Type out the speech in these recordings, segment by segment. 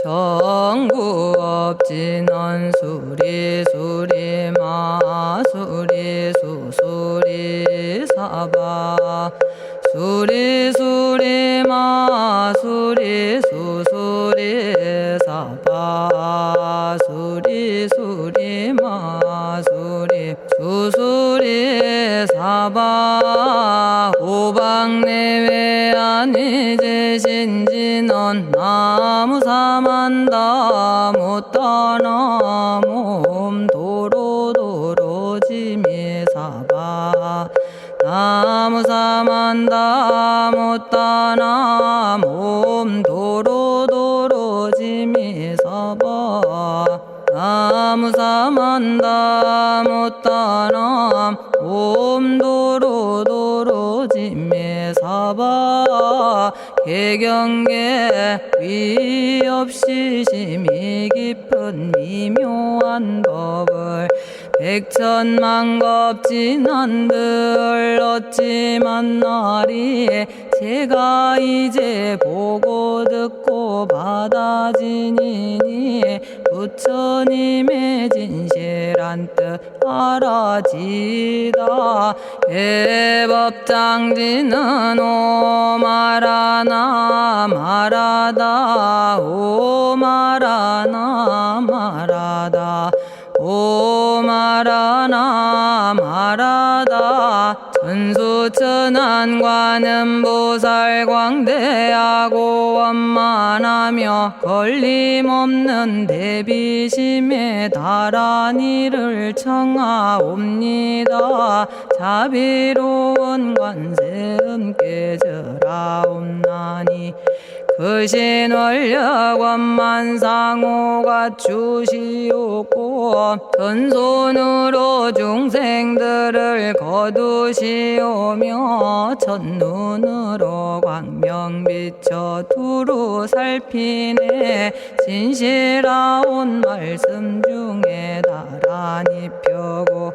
정구업진언 수리수리 마수리 수수리 사바 수리수리 마수리 수수리 사바 수리수리 마수리 수수리 사바 오방내외 안이제신진언 나무사만다 못다나 몸 도로도로지미사바 나무사만다 못다나 몸 도로도로지미사바 나무사만다 못다나 몸 도로도로지미사바 개경계 위없이 심히 깊은 미묘한 법을 백천만겁진한들 어찌 만나리 제가 이제 보고 듣고 받아지니니 부처님의 진실한 뜻 알아지다 해법장지는 오마라나 마라다 오마라나 마라다 오마라나 마라다 천수천안관음 보살 광대하고 원만하며 걸림없는 대비심에 달한 이를 청하옵니다. 자비로운 관세음께 절하옵나니 그신 원력 원만상호가 주시옵고 전손으로 중생들을 거두시오며 첫눈으로 광명 비춰 두루 살피네 진실하온 말씀 중에 나란히 펴고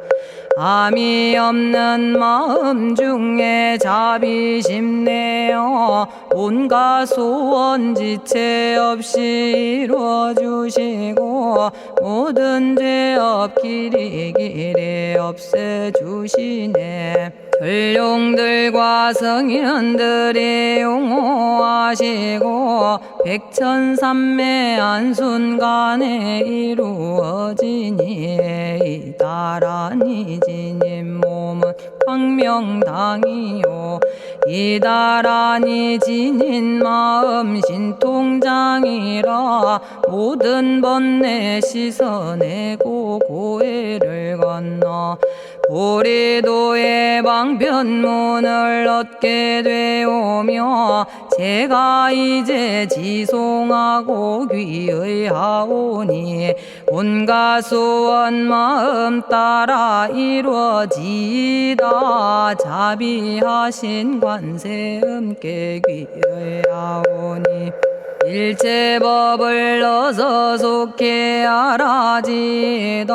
암이 없는 마음 중에 자비심 내어 온갖 소원 지체 없이 이루어주시고 모든 죄업 길이 없애주시네. 전룡들과 성인들이 용호하시고 백천삼매 한순간에 이루어지니 이다라니 지님 몸은 광명당이요 이다라니 지닌 마음 신통장이라 모든 번뇌 씻어내고 고해를 건너 보리도의 방편문을 얻게 되오며 제가 이제 지송하고 귀의하오니 온갖 소원 마음 따라 이루어지다 자비하신 관세음께 귀의하오니 일체법을 어서 속히 알아지다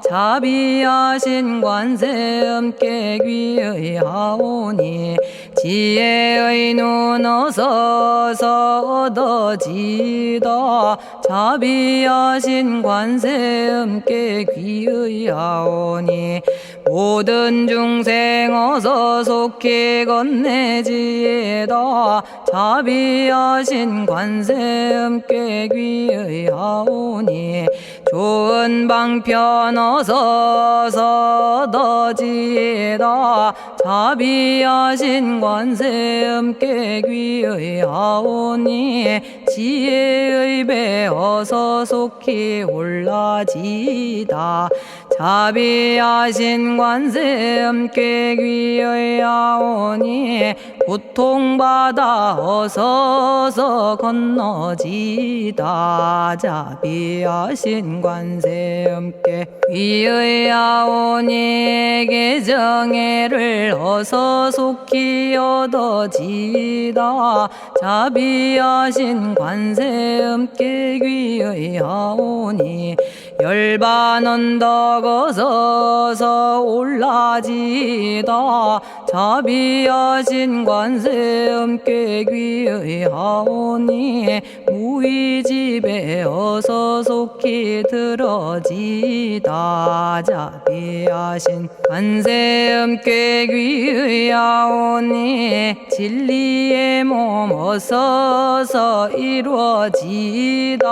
자비하신 관세음께 귀의하오니 지혜의 눈 어서 얻어지다 자비하신 관세음께 귀의하오니 모든 중생 어서 속히 건네지다 자비하신 관세음께 귀의하오니 좋은 방편 어서 얻어지다 자비하신 관세음께 귀의하오니 지혜의 배 어서 속히 올라지다 자비하신 관세음께 귀의하오니 고통받아 어서 건너지다 자비하신 관세음께 귀의하오니 개정애를 어서 속히 얻어지다 자비하신 관세음께 귀의하오니 열반 언덕 어서 올라지다 자비하신 관세음께 귀의하오니 무의집에 어서 속히 들어지다. 자비하신 관세음께 귀의하오니 진리의 몸 어서서 이루어지다.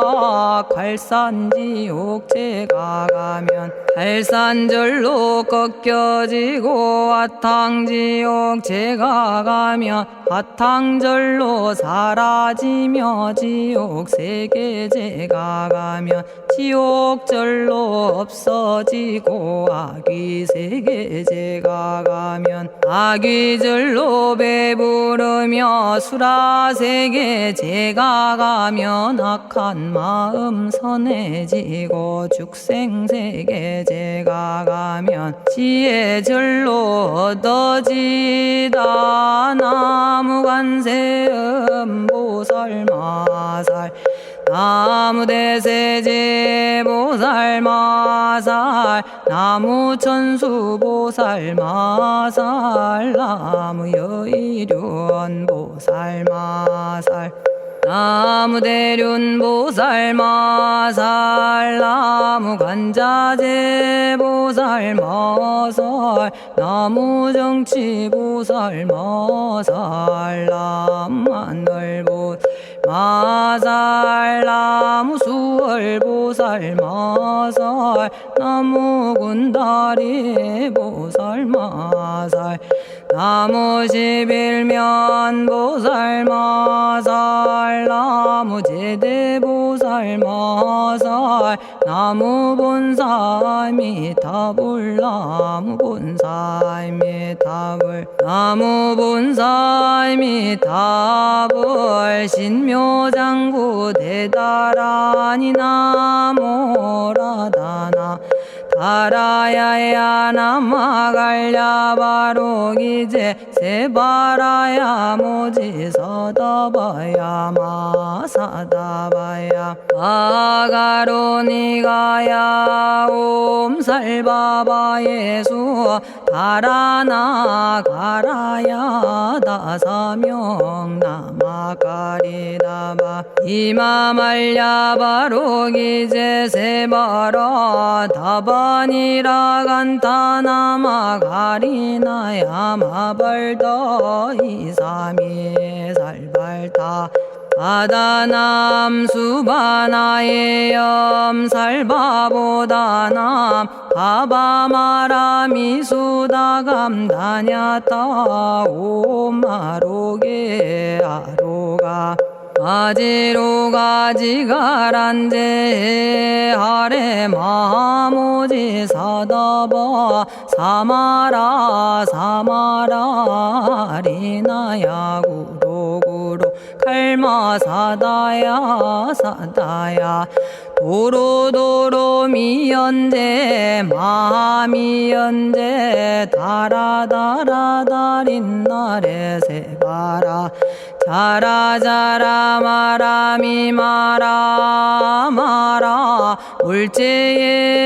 갈산지옥 제가 가면 갈산절로 꺾여지고 화탕지옥 제가 가면 화탕절로 사라지며 지옥 세계 제가 가면 지옥절로 없어지고 아귀 세계 제가 가면 아귀절로 배부르며 수라 세계 제가 가면 악한 마음 선해지고 죽생 세계 제가 가면 지혜절로 얻어지다. 나무관세음 보살마살 나무대세제 보살마살 나무천수 보살마살 나무여의륜 보살마살 나무대륜 보살마살 나무간자재 보살마살 나무정치 보살마살 나무하늘 보살마살 나무수월 보살마살 나무군다리 보살마살 나무십일면 보살마살 나무제대 보살마살 나무본사미타불 나무본사미타불 나무본사미타불 신묘장구 대다라니 나모라다나 다라야야 남아갈야바로기제 세바라야 모지서다바야 마사다바야 마가로니가야 옴살바바예수 다라나 가라야 다사명 나마가리다바 이마말야바로기제 세바라 다바니라 간타나마 가리나야 마발더 이사미 살발타 바다남 수바나의 염살바보다남 바바마라미 수다감다냐타 오마로게 아로가 아지로가지가란제 하레 마모지 사다바 사마라 사마라 리나야 구로구로 칼마 사다야 사다야 도로도로 미연제 마미연제 다라다라다린나레 세바라 자라자라 마라미 마라 마라 울제에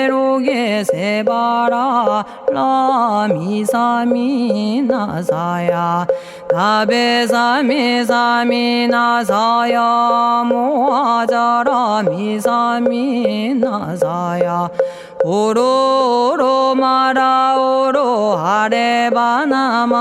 로게 세바라 라미사미 나사야 나베사미 사미 나사야 모아자라 미사미 나사야 오로로 마라오로 아레바나마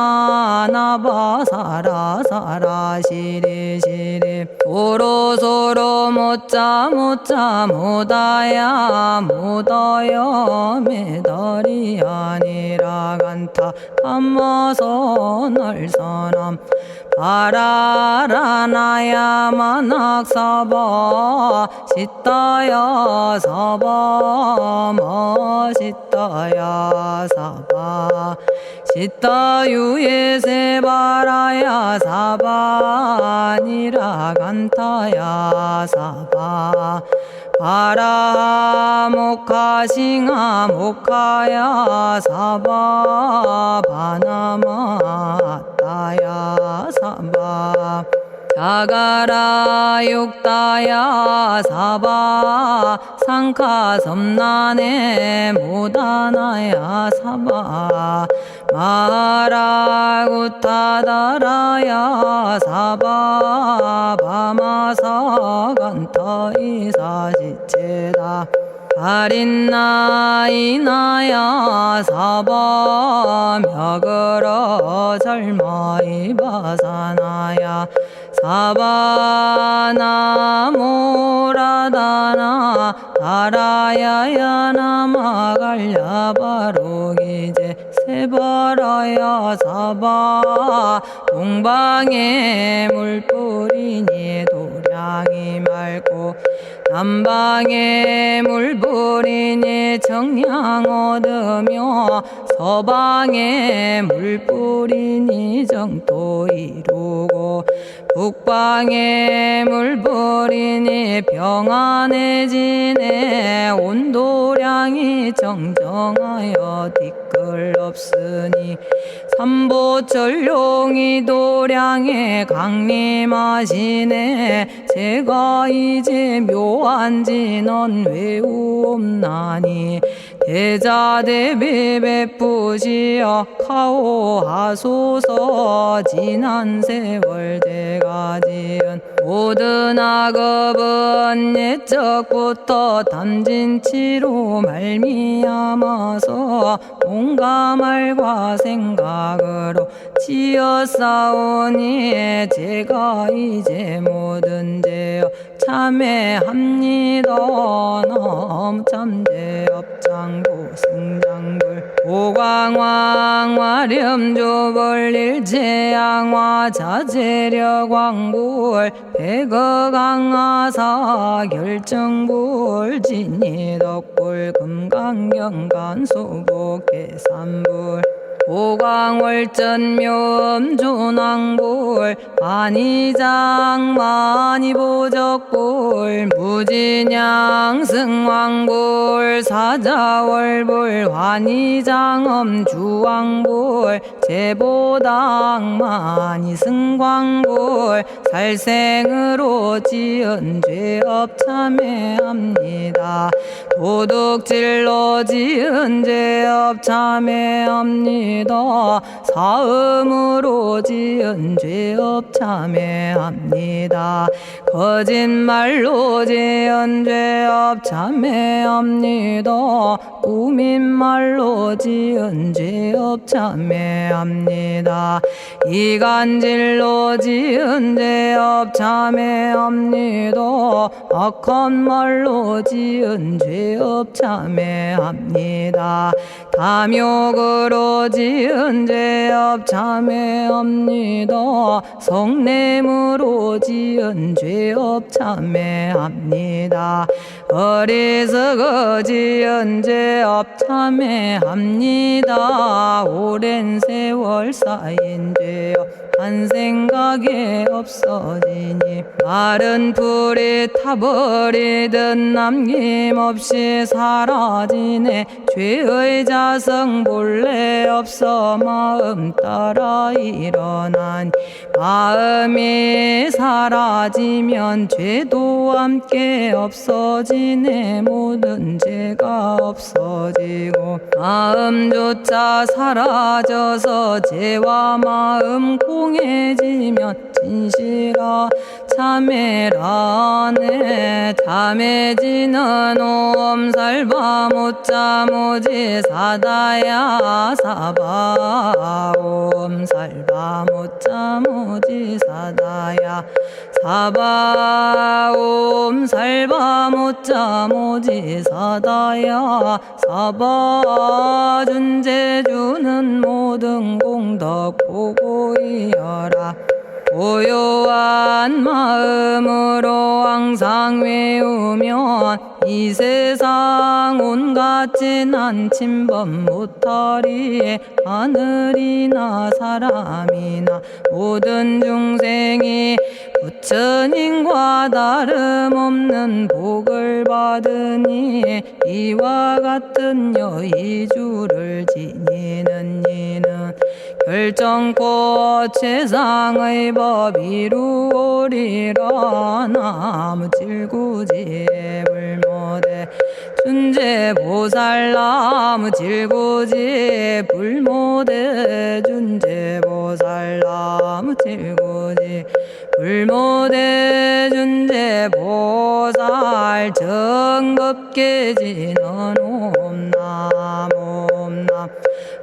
나바사라 사라 시리 시리 오로소로 못자 못자 못다야 못다여 메달이 아니라 간타 담마서 날선함 바라라나야 만학사바 시타야 사바 마시타야 사바 시타유예 세바라야 사바니라 간타야 사바 바라 모카싱아 모카야 사바 바나마 따야 사바 자가라 육다야 사바 상카 섬나네 모다나야 사바 마라구타다라야 사바바마사간타 이사시체다 아린나이나야 사바며그러 절마이바사나야 사바나모라다나 다라야야 나마갈야바로기제 세바라야 사바 동방에 물뿌리니 도량이 맑고 남방에 물뿌리니 정량 얻으며 서방에 물뿌리니 정토 이루고 북방에 물뿌리니 평안해지네 온도량이 정정하여 뒤끌 없으니 삼보철룡이 도량에 강림하시네 제가 이제 묘한 진언 외우옵나니 대자대비 베푸시어 카오하소서 지난 세월 제가 지은 모든 악업은 옛적부터 탐진치로 말미암아서 온갖 말과 생각으로 지었사오니 제가 이제 모든 죄여 참회합니다. 넘참제업장고 승장불 오광왕 화렴조벌 일제양화 자재력왕불 백어강하사 결정불 진이덕불 금강경간소복 계산불 오광월전묘음존왕불 반의장 만이보적불 무진양승왕불 사자월불 환의장엄 주왕불 제보당 만이승광불 살생으로 지은 죄업 참회합니다. 도둑질로 지은 죄업 참회합니다. 사음으로 지은 죄업 참회합니다. 거짓말로 지은 죄업 참회합니다. 꾸민말로 지은 죄업 참회합니다. 이간질로 지은 죄업 참회합니다. 악한 말로 지은 죄업 참회합니다. 탐욕으로 지은 죄업 참회합니다. 성냄으로 지은 죄업 참회합니다. 어리석어 지은 죄업 참회합니다. 오랜 세월 쌓인 죄업 한 생각에 없어지니 마른 풀이 타버리듯 남김없이 사라지네. 죄의 자성 본래 없어 마음 따라 일어나니 마음이 사라지면 죄도 함께 없어지네. 모든 죄가 없어지고 마음조차 사라져서 죄와 마음 공해지면 진실아 참회라네. 참해지는 옴살바 못자 모지 사다야 사바 옴살바 못자 모지 사다야 사바 옴살바 못자 모지 사다야 사바 준제주는 모든 공덕 보고이여라. 고요한 마음으로 항상 외우면 이 세상 온갖 진한 침범 못하리. 하늘이나 사람이나 모든 중생이 부처님과 다름없는 복을 받으니 이와 같은 여의주를 지니는 이는 결정코 최상의 법 이루오리라. 나무질구지불모대 준재보살나무 질구지 불모대 준재보살나무 질구지 불모대 준재보살 정겁계지는 옴남 옴남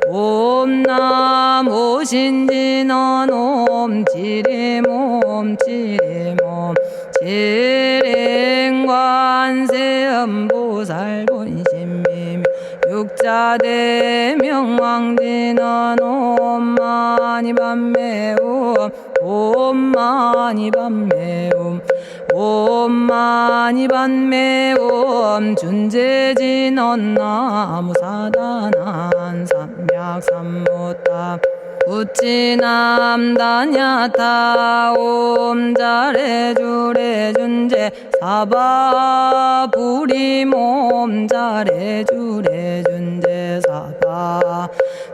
옴남 오신지는 옴지리몸 지리몸 지랭관세음보살 본심미묘 육자대명왕지는 옴마니밤매옴 옴마니밤매옴 옴마니밤매옴 준재진언 나무사다난 삼약삼무타 우치남다냐타 옴자레주레 준재 사바부리몸 자레주레 준재 사바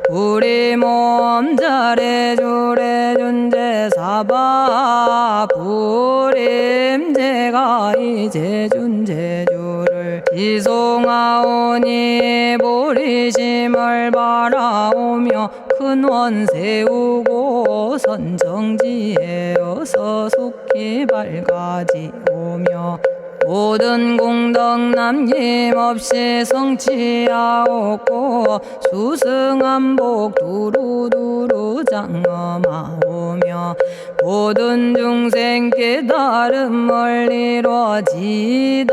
부리몸 자레주레 준재 사바 부림 제가 이제 준재주를 지송하오니 보리심을 바라오며 큰원 세우고 선정지에 어서 속히 밝아지오며 모든 공덕 남김없이 성취하옵고 수승한복 두루두루 장엄하오며 모든 중생 깨달음을 이루어지다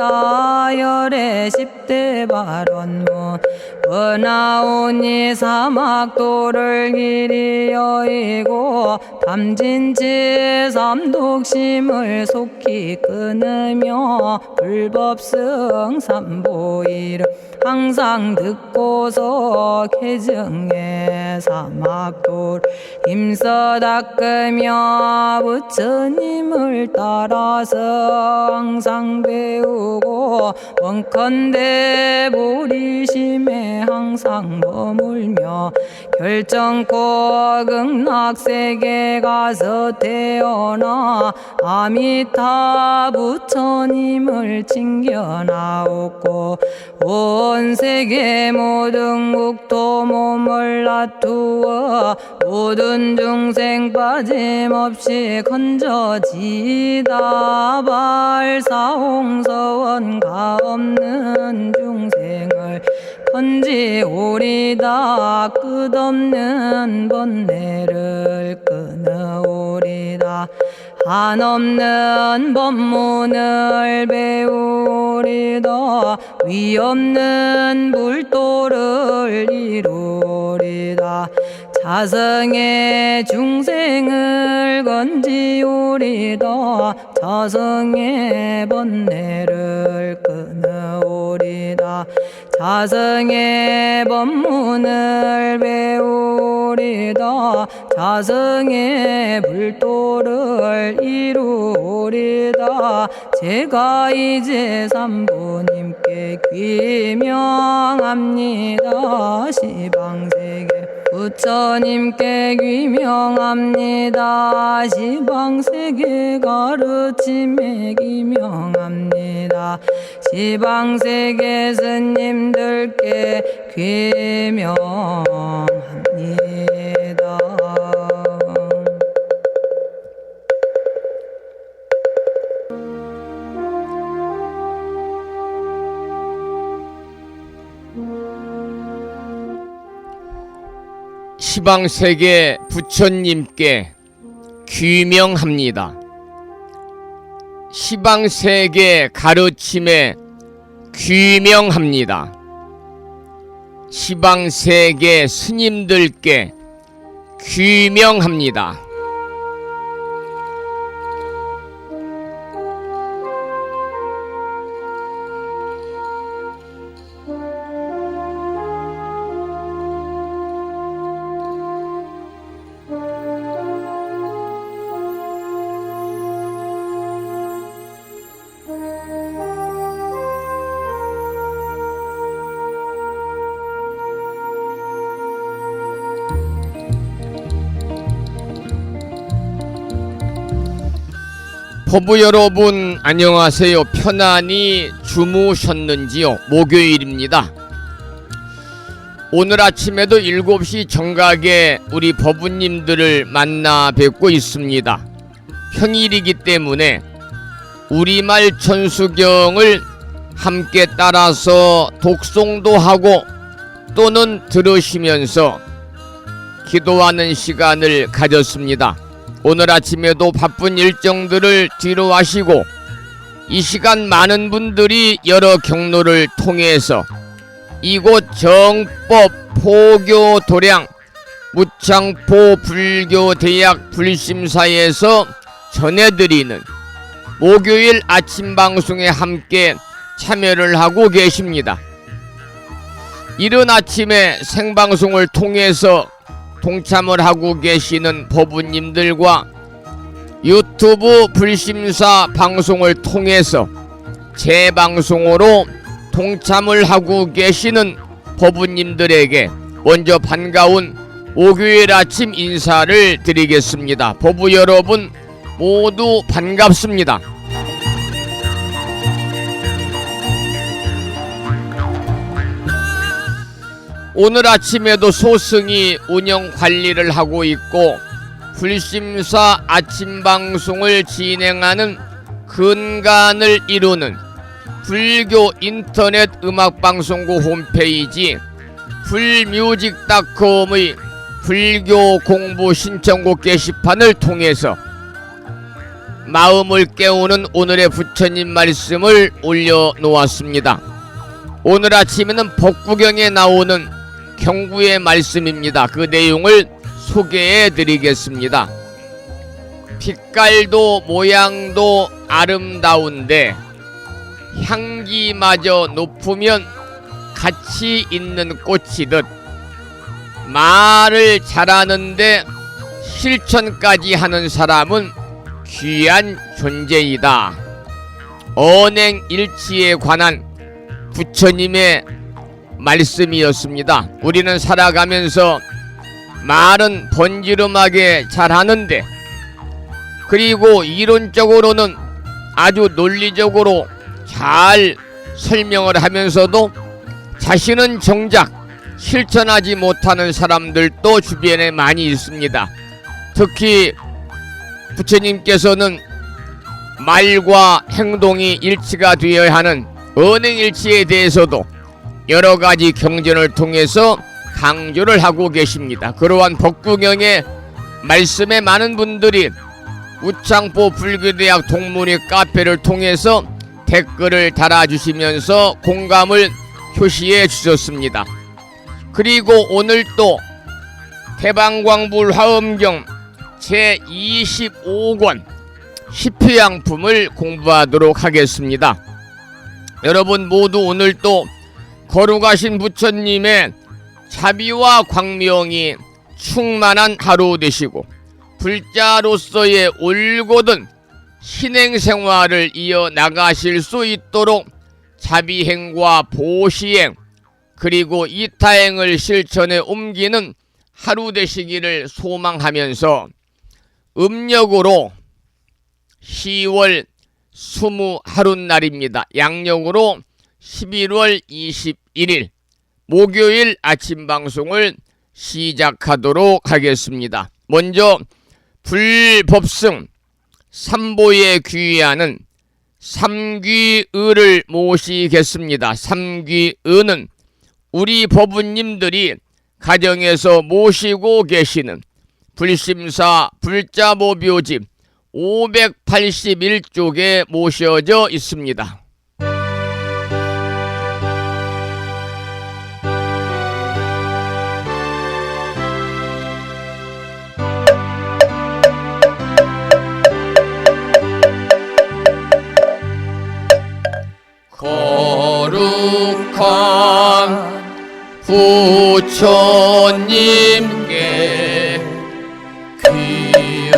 열의 10대 발언문 번하오니 사막도를 길이 여의고 탐진치 삼독심을 속히 끊으며 불법승 삼보이를 항상 듣고서 개정해 사막도를 힘써 닦으며 부처님을 따라서 항상 배우고 원컨대 보리심에 항상 머물며 결정코 극락세계 가서 태어나 아미타 부처님을 칭견하옵고 온 세계 모든 국토 몸을 놔두어 모든 중생 빠짐없이 건져지다 발사홍서원 가없는 중생을 건지오리다 끝없는 번뇌를 끊어오리다 한없는 법문을 배우리다 위없는 불도를 이루리다 자성의 중생을 건지오리다 자성의 번뇌를 끊어오리다 자성의 법문을 배우리다 자성의 불도를 이루리다 제가 이제 삼부님께 귀명합니다 시방세계 부처님께 귀명합니다 시방세계 가르침에 귀명합니다 시방세계 스님들께 귀명합니다. 시방세계 부처님께 귀명합니다. 시방세계 가르침에 귀명합니다. 시방세계 스님들께 귀명합니다. 법부 여러분 안녕하세요. 편안히 주무셨는지요? 목요일입니다. 오늘 아침에도 7시 정각에 우리 법부님들을 만나 뵙고 있습니다. 평일이기 때문에 우리말 천수경을 함께 따라서 독송도 하고 또는 들으시면서 기도하는 시간을 가졌습니다. 오늘 아침에도 바쁜 일정들을 뒤로 하시고 이 시간 많은 분들이 여러 경로를 통해서 이곳 정법 포교 도량 무창포 불교대학 불심사에서 전해드리는 목요일 아침 방송에 함께 참여를 하고 계십니다. 이른 아침에 생방송을 통해서 동참을 하고 계시는 법부님들과 유튜브 불심사 방송을 통해서 재방송으로 동참을 하고 계시는 법부님들에게 먼저 반가운 목요일 아침 인사를 드리겠습니다. 법부 여러분 모두 반갑습니다. 오늘 아침에도 소승이 운영 관리를 하고 있고 불심사 아침 방송을 진행하는 근간을 이루는 불교 인터넷 음악방송국 홈페이지 불뮤직닷컴의 불교 공부 신청곡 게시판을 통해서 마음을 깨우는 오늘의 부처님 말씀을 올려놓았습니다. 오늘 아침에는 법구경에 나오는 경구의 말씀입니다. 그 내용을 소개해 드리겠습니다. 빛깔도 모양도 아름다운데 향기마저 높으면 가치 있는 꽃이듯 말을 잘하는데 실천까지 하는 사람은 귀한 존재이다. 언행일치에 관한 부처님의 말씀이었습니다. 우리는 살아가면서 말은 번지름하게 잘하는데 그리고 이론적으로는 아주 논리적으로 잘 설명을 하면서도 자신은 정작 실천하지 못하는 사람들도 주변에 많이 있습니다. 특히 부처님께서는 말과 행동이 일치가 되어야 하는 언행일치에 대해서도 여러가지 경전을 통해서 강조를 하고 계십니다. 그러한 법구경의 말씀에 많은 분들이 무창포 불교대학 동문회 카페를 통해서 댓글을 달아주시면서 공감을 표시해 주셨습니다. 그리고 오늘 또 대방광불 화엄경 제25권 시표양품을 공부하도록 하겠습니다. 여러분 모두 오늘 또 거룩하신 부처님의 자비와 광명이 충만한 하루 되시고 불자로서의 올곧은 신행생활을 이어나가실 수 있도록 자비행과 보시행 그리고 이타행을 실천에 옮기는 하루 되시기를 소망하면서 음력으로 10월 20하룻날입니다. 양력으로 11월 21일 목요일 아침 방송을 시작하도록 하겠습니다. 먼저 불법승 삼보에 귀의하는 삼귀의를 모시겠습니다. 삼귀의는 우리 법부님들이 가정에서 모시고 계시는 불심사 불자보묘집 581쪽에 모셔져 있습니다. 거룩한 부처님께 귀의합니다.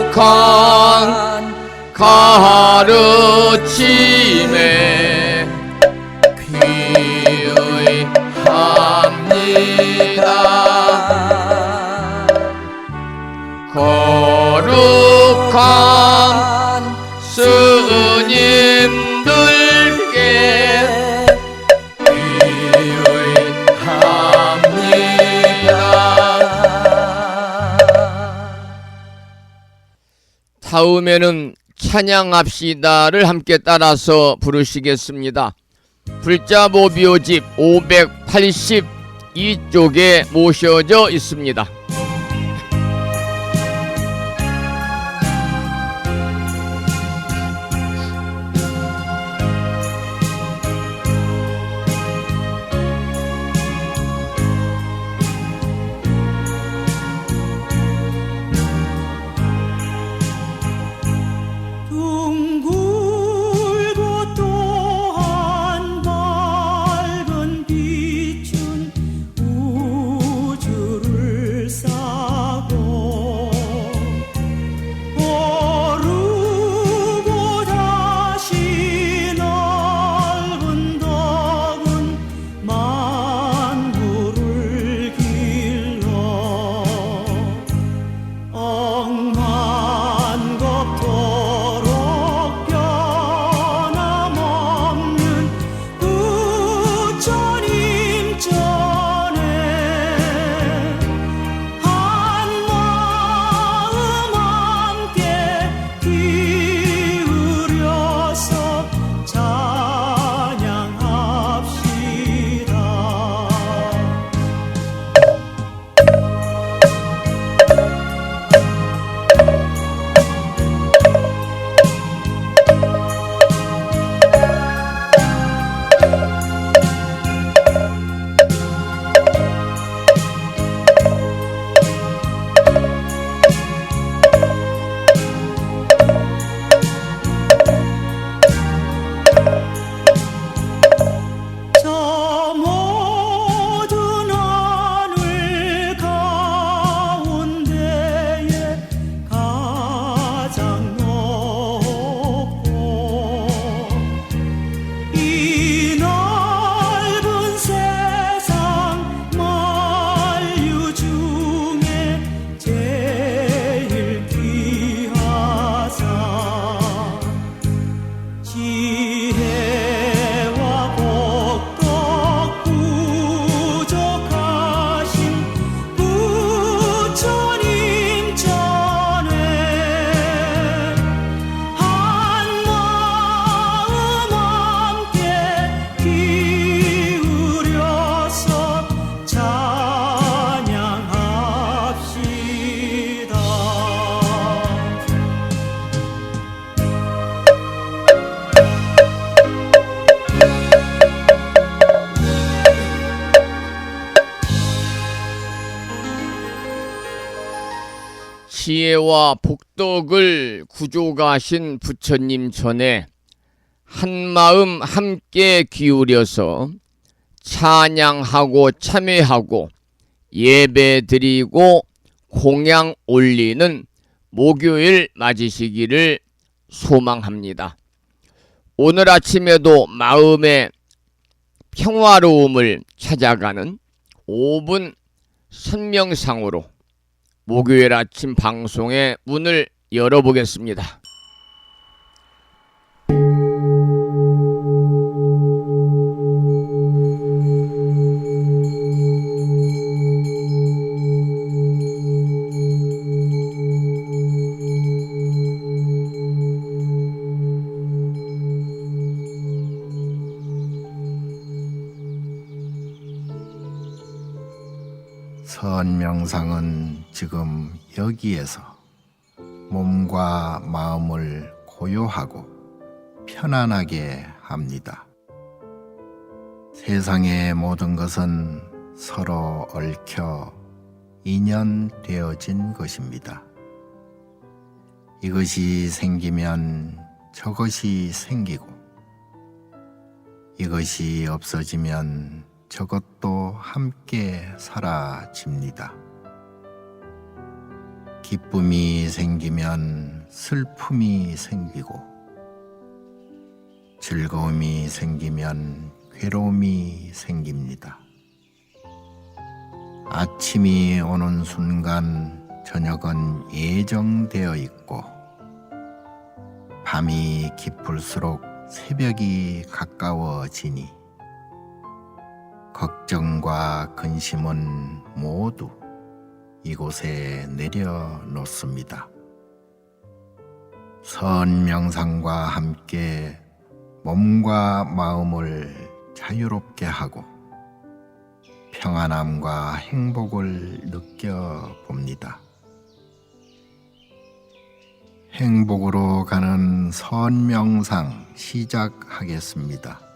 거룩한 가르침에 귀의합니다. 부족한 스님들께 다음에는 찬양합시다를 함께 따라서 부르시겠습니다. 불자보비오집 582쪽에 모셔져 있습니다. 지혜와 복덕을 구족하신 부처님 전에 한마음 함께 기울여서 찬양하고 참회하고 예배드리고 공양 올리는 목요일 맞으시기를 소망합니다. 오늘 아침에도 마음의 평화로움을 찾아가는 5분 선명상으로 목요일 아침 방송의 문을 열어보겠습니다. 선명상은 지금 여기에서 몸과 마음을 고요하고 편안하게 합니다. 세상의 모든 것은 서로 얽혀 인연되어진 것입니다. 이것이 생기면 저것이 생기고, 이것이 없어지면 저것도 함께 사라집니다. 기쁨이 생기면 슬픔이 생기고, 즐거움이 생기면 괴로움이 생깁니다. 아침이 오는 순간 저녁은 예정되어 있고, 밤이 깊을수록 새벽이 가까워지니 걱정과 근심은 모두 이곳에 내려놓습니다. 선명상과 함께 몸과 마음을 자유롭게 하고 평안함과 행복을 느껴봅니다. 행복으로 가는 선명상 시작하겠습니다.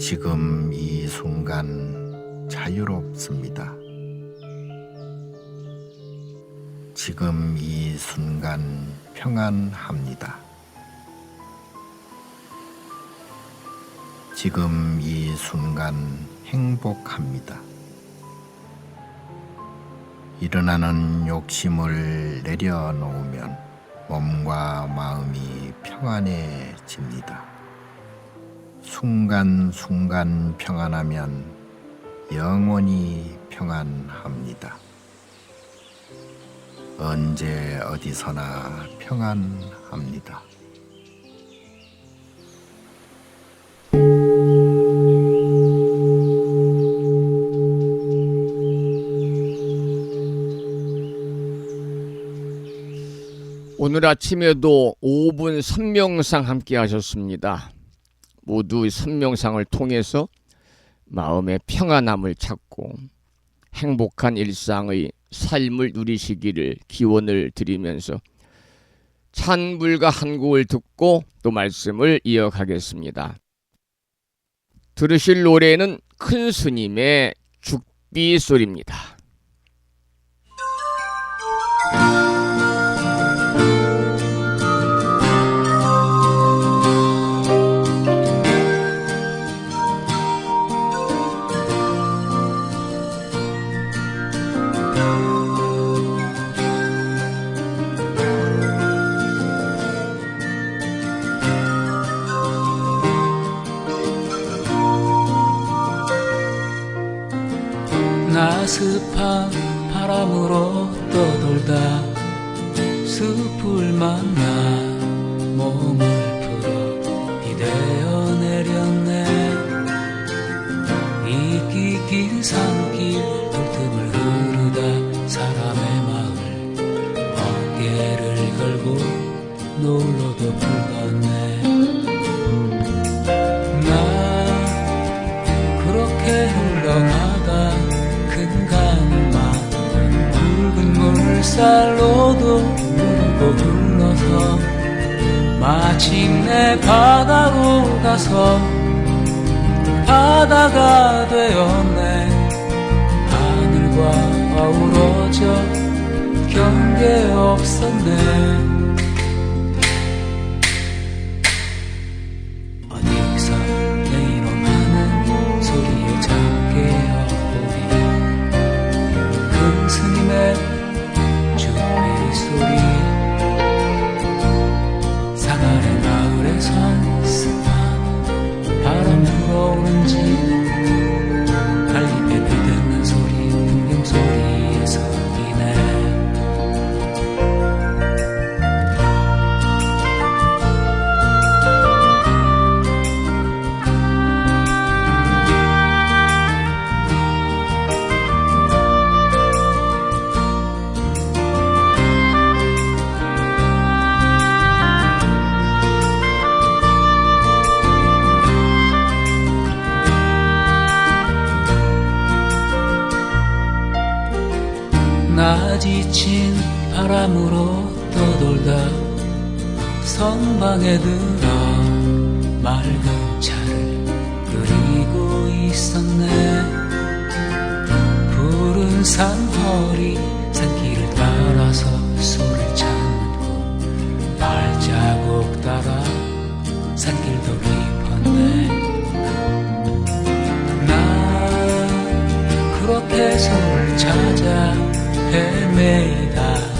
지금 이 순간 자유롭습니다. 지금 이 순간 평안합니다. 지금 이 순간 행복합니다. 일어나는 욕심을 내려놓으면 몸과 마음이 평안해집니다. 순간순간 평안하면 영원히 평안합니다. 언제 어디서나 평안합니다. 오늘 아침에도 5분 선명상 함께 하셨습니다. 모두 선명상을 통해서 마음의 평안함을 찾고 행복한 일상의 삶을 누리시기를 기원을 드리면서 찬불가 한 곡을 듣고 또 말씀을 이어가겠습니다. 들으실 노래는 큰 스님의 죽비 소리입니다. 나습한 바람으로 떠돌다 숲을 만나 몸을 풀어 비대어 내렸네. 이 긴 산길 틈을 흐르다 사람의 마을 어깨를 걸고 놀러도 바람도 불었네. 나 그렇게 흘러가다 큰 강만 붉은 물살로도 흐르고 흘러서 마침내 바다로 가서 바다가 되었네. 하늘과 어우러져 경계 없었네. 어디서 내 이름하는 소리에 잠겨 보니 큰 스님의 주비 소리. 사가래 마을에 선스만 바람 불어오는지 갈림에 비듣는 소리 풍경 소리에 섞이네. 나 지친 바람으로 떠돌다 선방에 들어 맑은 차를 끓이고 있었네. 푸른 산허리 산길을 따라서 소를 찾고 발자국 따라 산길도 깊었네. 나 그렇게 소를 찾아 헤매이다가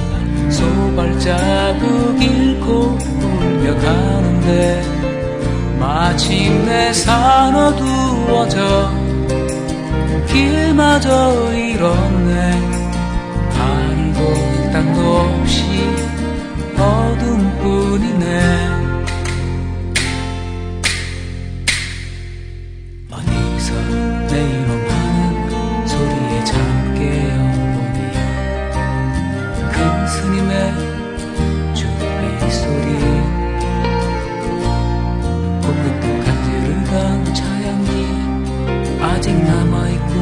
소발자국 잃고 울며 가는데 마침내 산 어두워져 길마저 잃었네. 하늘도 땅도 없이 어둠뿐이네. 어디서 내 이름하는 소리에 잠 깨어 큰 스님의 주비 소리. 코끝도 간지르던 차향기 아직 남아있고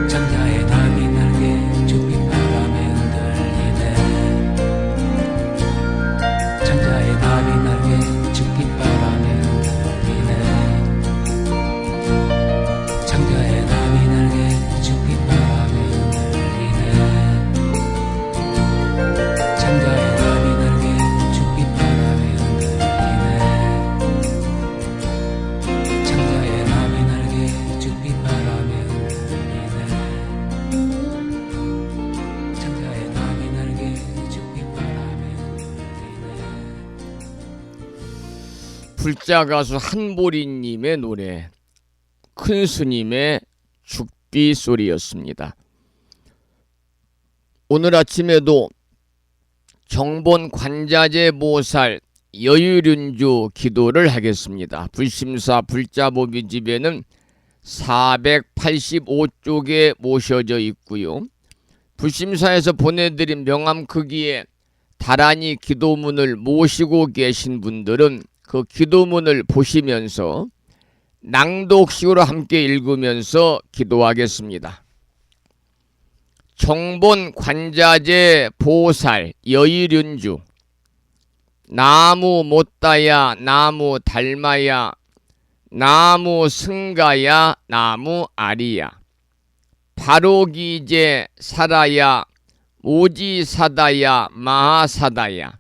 장자의 나비 날개 주비 바람에 흔들리네. 장자의 나비 날개 주비 바람에 흔들리네. 장자의 나비 날개 주비 바람에 흔들리네. 장자의 나비 날개 죽빛 바람에 흔들리네. 장자의 나비 날개 죽빛 바람에 흔들리네. 장자의 나비 날개 죽빛 바람에 흔들리네. 불자 가수 한보리님의 노래 큰 스님의 죽비 소리였습니다. 오늘 아침에도 정본 관자재 보살 여유륜주 기도를 하겠습니다. 불심사 불자보비 집에는 485쪽에 모셔져 있고요. 불심사에서 보내드린 명함 크기의 다란이 기도문을 모시고 계신 분들은 그 기도문을 보시면서 낭독식으로 함께 읽으면서 기도하겠습니다. 정본 관자재 보살 여의륜주. 나무 못다야 나무 닮아야 나무 승가야 나무 아리야. 바로기제 살아야 오지사다야 마하사다야.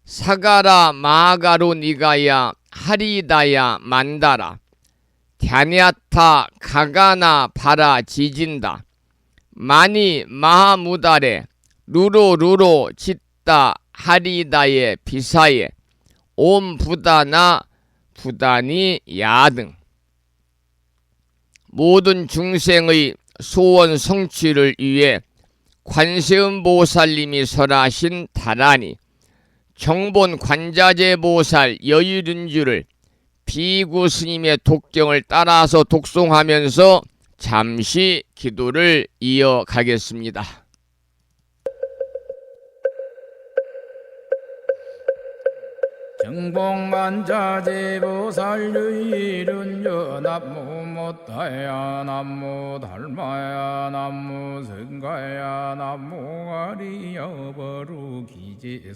사가라 마가로 니가야 하리다야 만다라. 갸냐타 가가나 바라 지진다. 마니 마하무다레 루로 짓다 하리다의 비사에 옴 부다나 부다니 야등. 모든 중생의 소원 성취를 위해 관세음 보살님이 설하신 다란이 정본 관자재 보살 여유륜주를 비구 스님의 독경을 따라서 독송하면서 잠시 기도를 이어가겠습니다. 정복만자제보살유일은여 남무 못하야 남무 달마야 남무 성가야 남무 아리여 버루기지사다야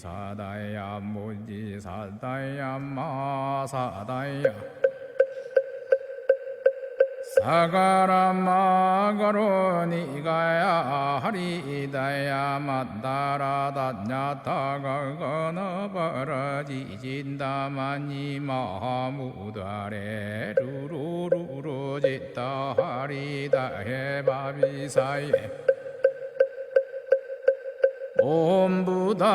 모지사다야 마사다야 사가라마가로 니가야 하리다야 만다라다냐타가거나 바라지진다마니 마무다레 루루루루지타 하리다 해바비사예 옴부다나부다니야드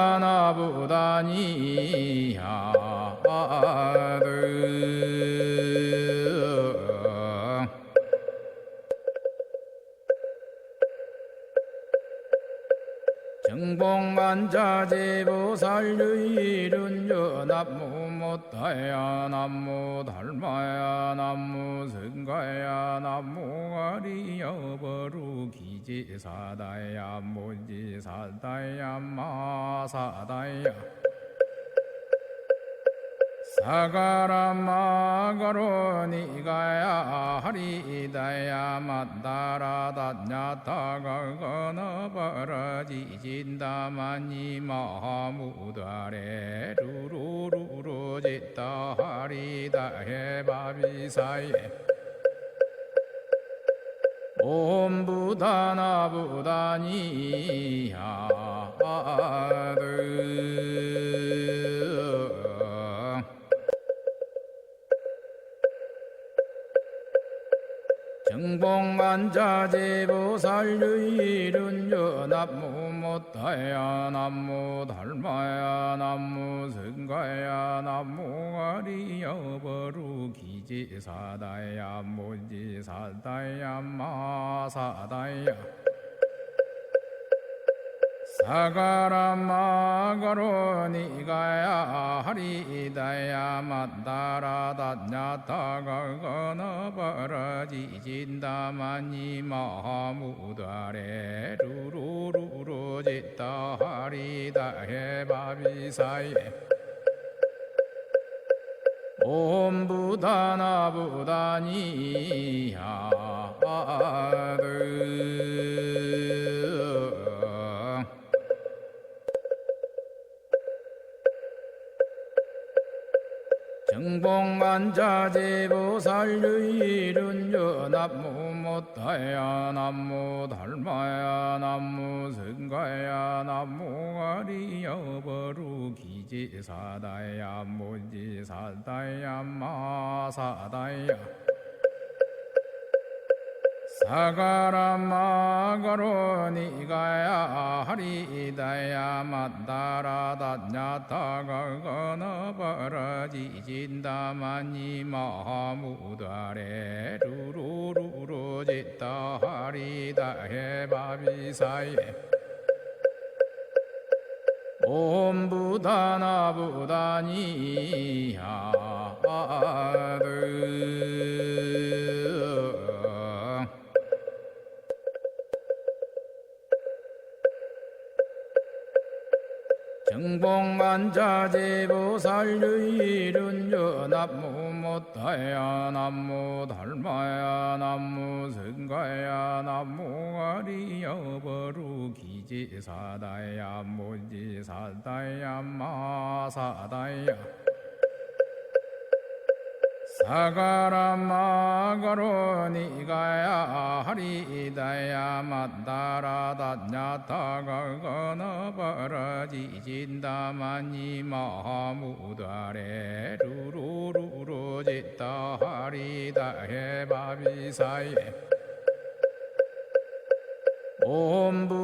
정복만자제보살유일은여 남무 못하야 남무 달마야 남무 성가야 남무 아리여 버루기지사다야 모지사다야 마사다야 사가라마가로 니가야 하리다야 만다라다냐타가거나 바라지진다마니 마무다레 루루루루지타 하리다 해바비사예 옴부다나부다니야드 정복만자제보살유일은여 남무 못하야 남무 달마야 남무 성가야 남무 아리여 버루기지사다야 모지사다야 마사다야 사가라마가로 니가야 하리다야 만다라다냐타가거나 바라지진다마니 마무다레 루루루루지타 하리다 해바비사예 옴부다나부다니야드 정복만자제보살유일은여 남무 못하야 남무 달마야 남무 성가야 남무 아리여 버루기지사다야 모지사다야 마사다야 사가라마가로 니가야 하리다야 만다라다냐타가거나 바라지진다마니 마무다레 루루루루지타 하리다 해바비사예 옴부다나부다니야드 정복만자제보살유일은여 남무 못하야 남무 달마야 남무 성가야 남무 아리여 버루기지사다야 모지사다야 마사다야 사가라마가로 니가야 하리다야 만다라다냐타가거나 바라지진다마니 마무다레 루루루루지타 하리다 해바비사예 옴부다나부다니야드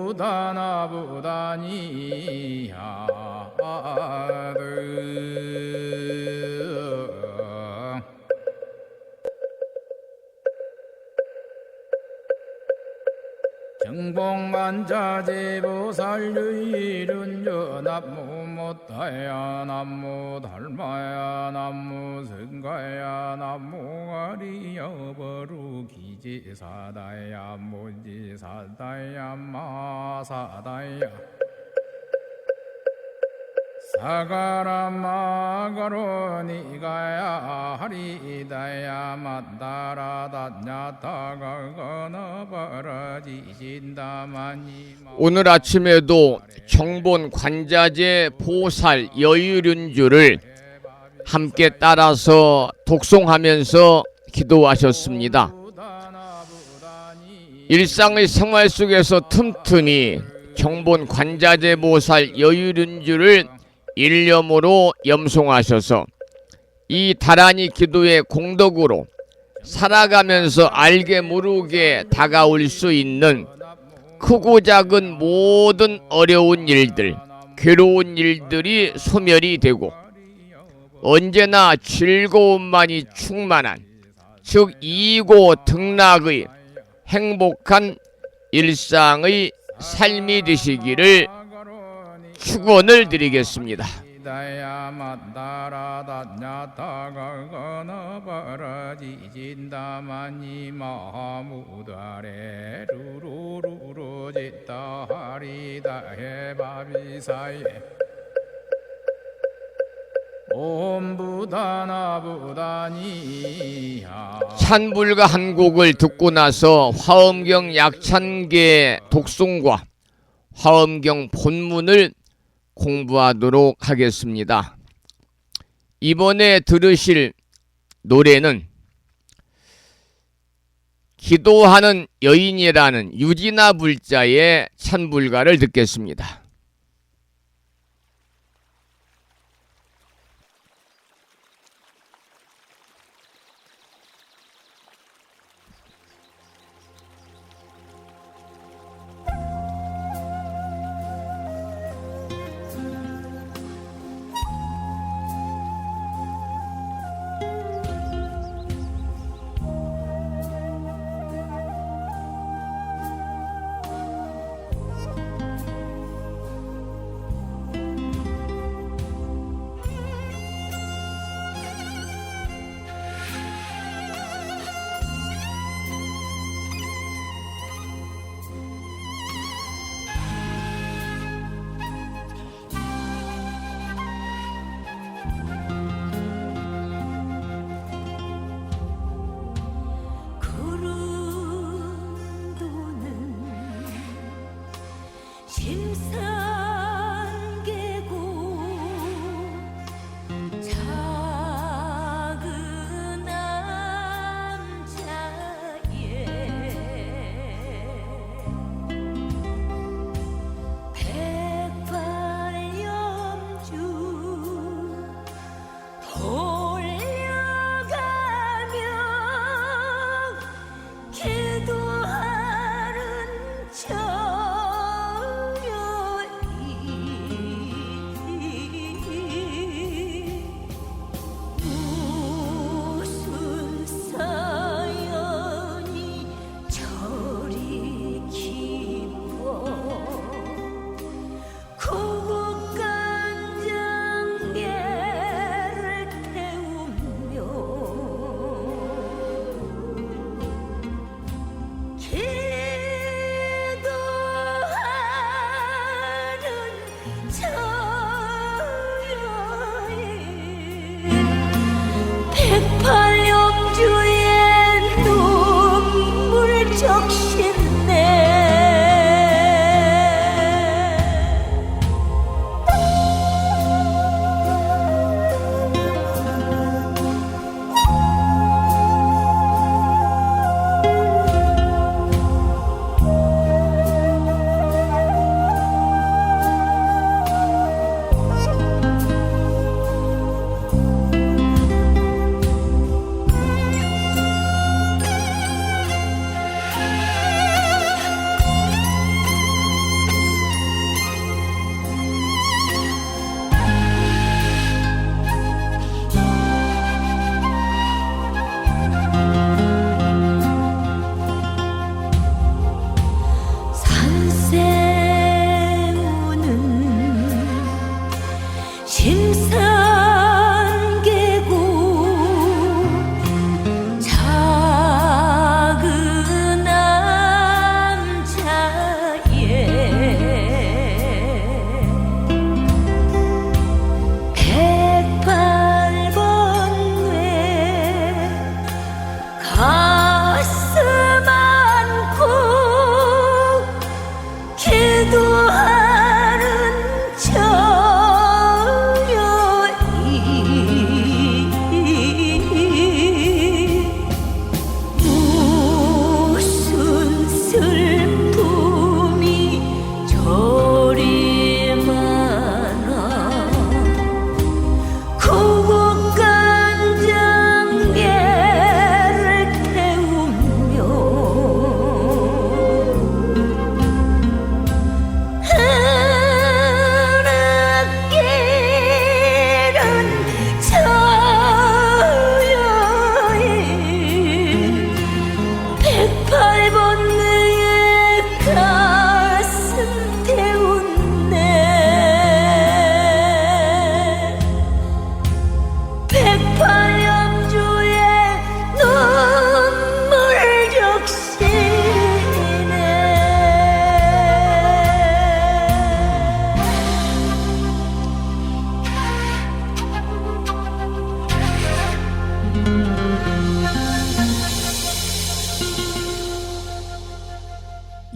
정복만자제보살유일은여 남무 못하야 남무 달마야 남무 성가야 남무 아리여 버루기지사다야 모지사다야 마사다야 사가라마가로니가야 하리다야 마다라다냐타가거너버러지신다마니. 오늘 아침에도 정본 관자재 보살 여유륜주를 함께 따라서 독송하면서 기도하셨습니다. 일상의 생활 속에서 틈틈이 정본 관자재 보살 여유륜주를 일념으로 염송하셔서 이 다란이 기도의 공덕으로 살아가면서 알게 모르게 다가올 수 있는 크고 작은 모든 어려운 일들, 괴로운 일들이 소멸이 되고 언제나 즐거움만이 충만한, 즉 이고 등락의 행복한 일상의 삶이 되시기를 축원을 드리겠습니다. 다야 마다라다냐타가거너버러지신다마니 마무다레 루루루루지타하리다 해바비사예 옴부다나부다니야. 찬불가 한 곡을 듣고 나서 화엄경 약찬계 독송과 화엄경 본문을 공부하도록 하겠습니다. 이번에 들으실 노래는 기도하는 여인이라는 유진아 불자의 찬불가를 듣겠습니다.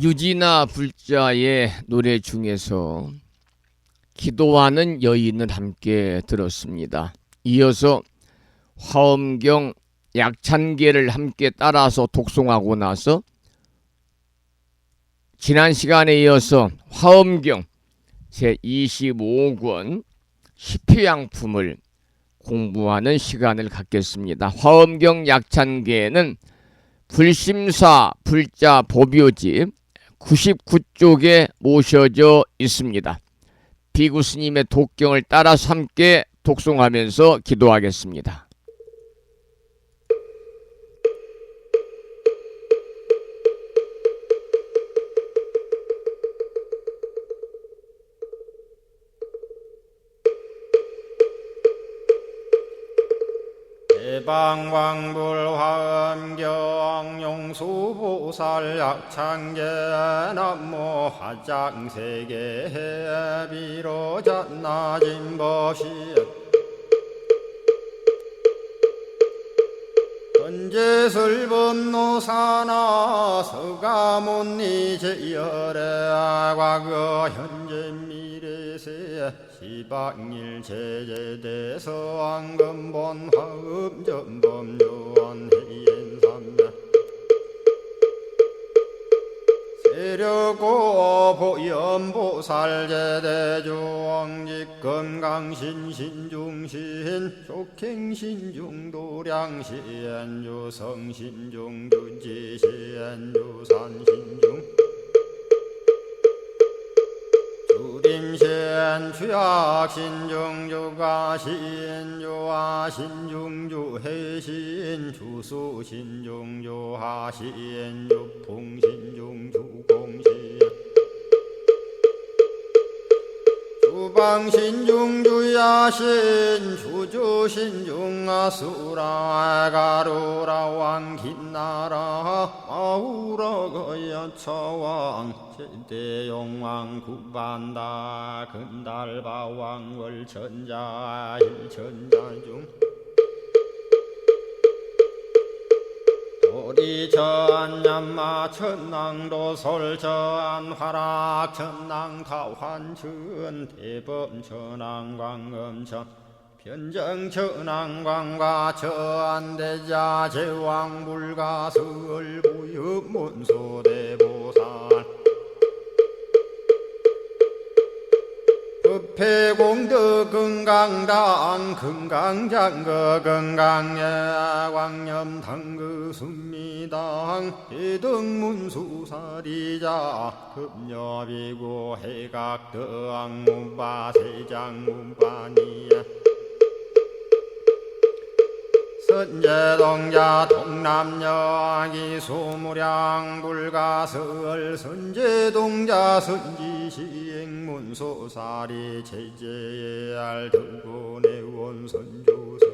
유지나 불자의 노래 중에서 기도하는 여인을 함께 들었습니다. 이어서 화엄경 약찬계를 함께 따라서 독송하고 나서 지난 시간에 이어서 화엄경 제25권 시표양품을 공부하는 시간을 갖겠습니다. 화엄경 약찬계는 불심사 불자 보묘집 99쪽에 모셔져 있습니다. 비구 스님의 독경을 따라서 함께 독송하면서 기도하겠습니다. 대방왕불화엄경 용수보살 약창계 남모 화장세계 비로잣나진법시 건재설법노사나 서가몬니 제열의 과거 현재 미래세 시방일 제제대서 왕금본 화음전범요원 해인삼야 세력고 보염보살 제대주왕직 건강신신중신 족행신중도량시엔주 성신중주지시엔주 산신중 주림신 주약신중주가 신주하 신중주해신 주수신중주하 신주풍신중주공신 주방신중주야신 주주신중아수라 가루라 왕긴나라 아우라가야차왕 제대용왕 구반다 금달바왕 월천자 일천자중 도리천 얀마 천낭도 설천 화락 천낭 타환천 대범 천왕 광음천 변정 천왕 광과 천대자 제왕 불가설 부유 문소대보살 법회공덕 건강당 건강장거 건강예 광염당그 순미당 대등문수사리자 급여비고 해각덕 문바 세장 문바니야 선제동자 동남여기 소무량 불가설 선제동자 선지시행문소사리 제제알 등군의원 선주성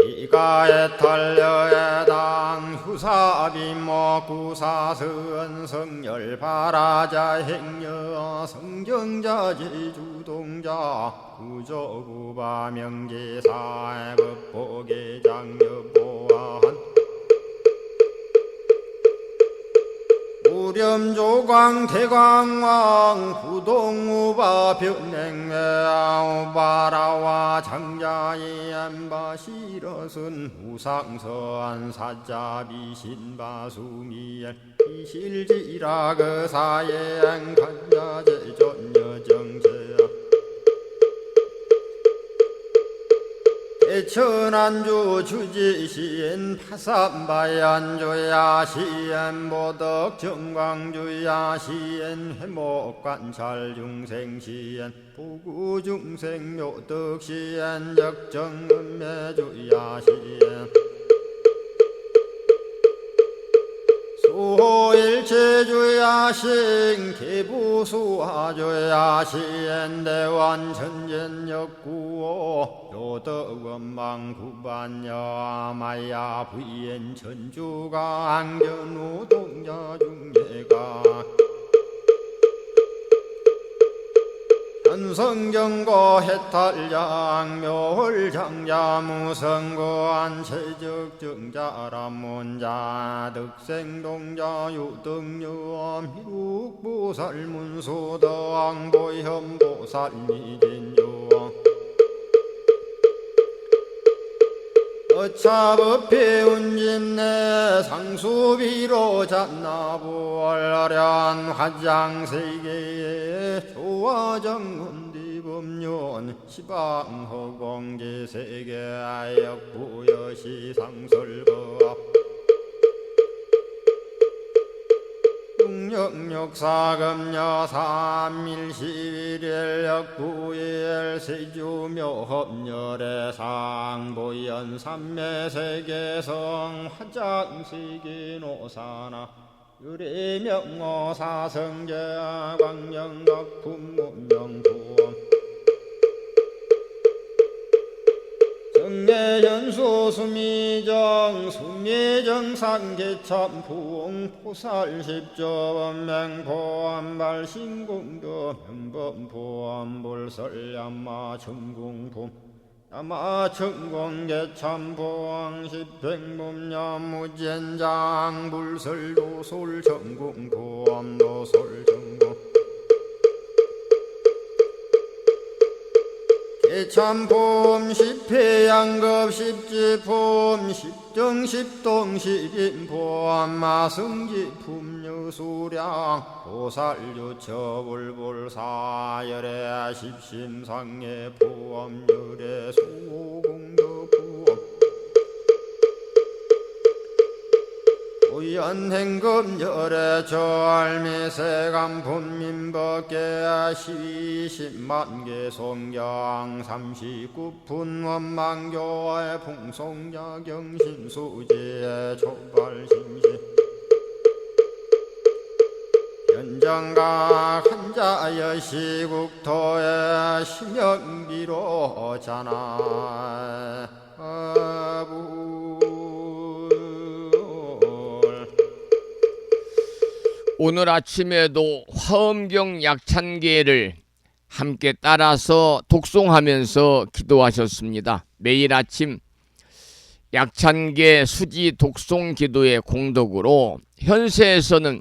이가에 탈려에당 후사비모 구사선 성열 바라자 행여 성정자 제주동자 구조구바 명제사의 법보계장 여보한 우렴조광 대광왕 부동우바 변행외 우바라와 장자의 안바시러슨 우상서한 사자비신바수미엘 이실지라 그 사예행 간자제전여정세야 대천안주 주지시인 파산바얀주야 시엔 보덕정광주야 시엔 회목관찰중생시엔 부구중생묘덕시엔 적정음매주야 시엔 수호일체주야신 개부수하주야신 대완천전역구호 요덕원망구반여 마야 부인 천주가 안견우동자중예가 현성경고 해탈장 묘월장자 무성고한 최적정자람문자 득생동자 유등유엄 희룩보살문소덕 보현보살미진유엄 어차법해 운진내 상수비로 잔나부얼련 화장세계에 조화정운디법륜 시방허공제세계 역부여시 상설법 육력사금여 삼일시일 역부일 세주묘법열의 상보연 삼매세계성 화장세계노사나 유래명어 사성제 광명각품문명부엄 정례연수 수미정 수미정상계참풍 포살십조범맹포암발신공도 명범포암불설야마 천궁품 야마천공계참포항 십행범야무젠장 불설도솔 천궁포암도솔천궁 개참폼 십회양급 십지폼 십정십동 십인폼 마승지품 유수량 보살유처불불사열애 십심상해 보엄열애 수공덕부엄 우연행금열애 절미세간품민법계 시십만개 송경 39분 원망교의 풍송야경신수제 촉발신시 현정각 한자여 시국토의 심영기로 자나 오늘 아침에도 화엄경 약찬계를 함께 따라서 독송하면서 기도하셨습니다. 매일 아침 약찬계 수지 독송 기도의 공덕으로 현세에서는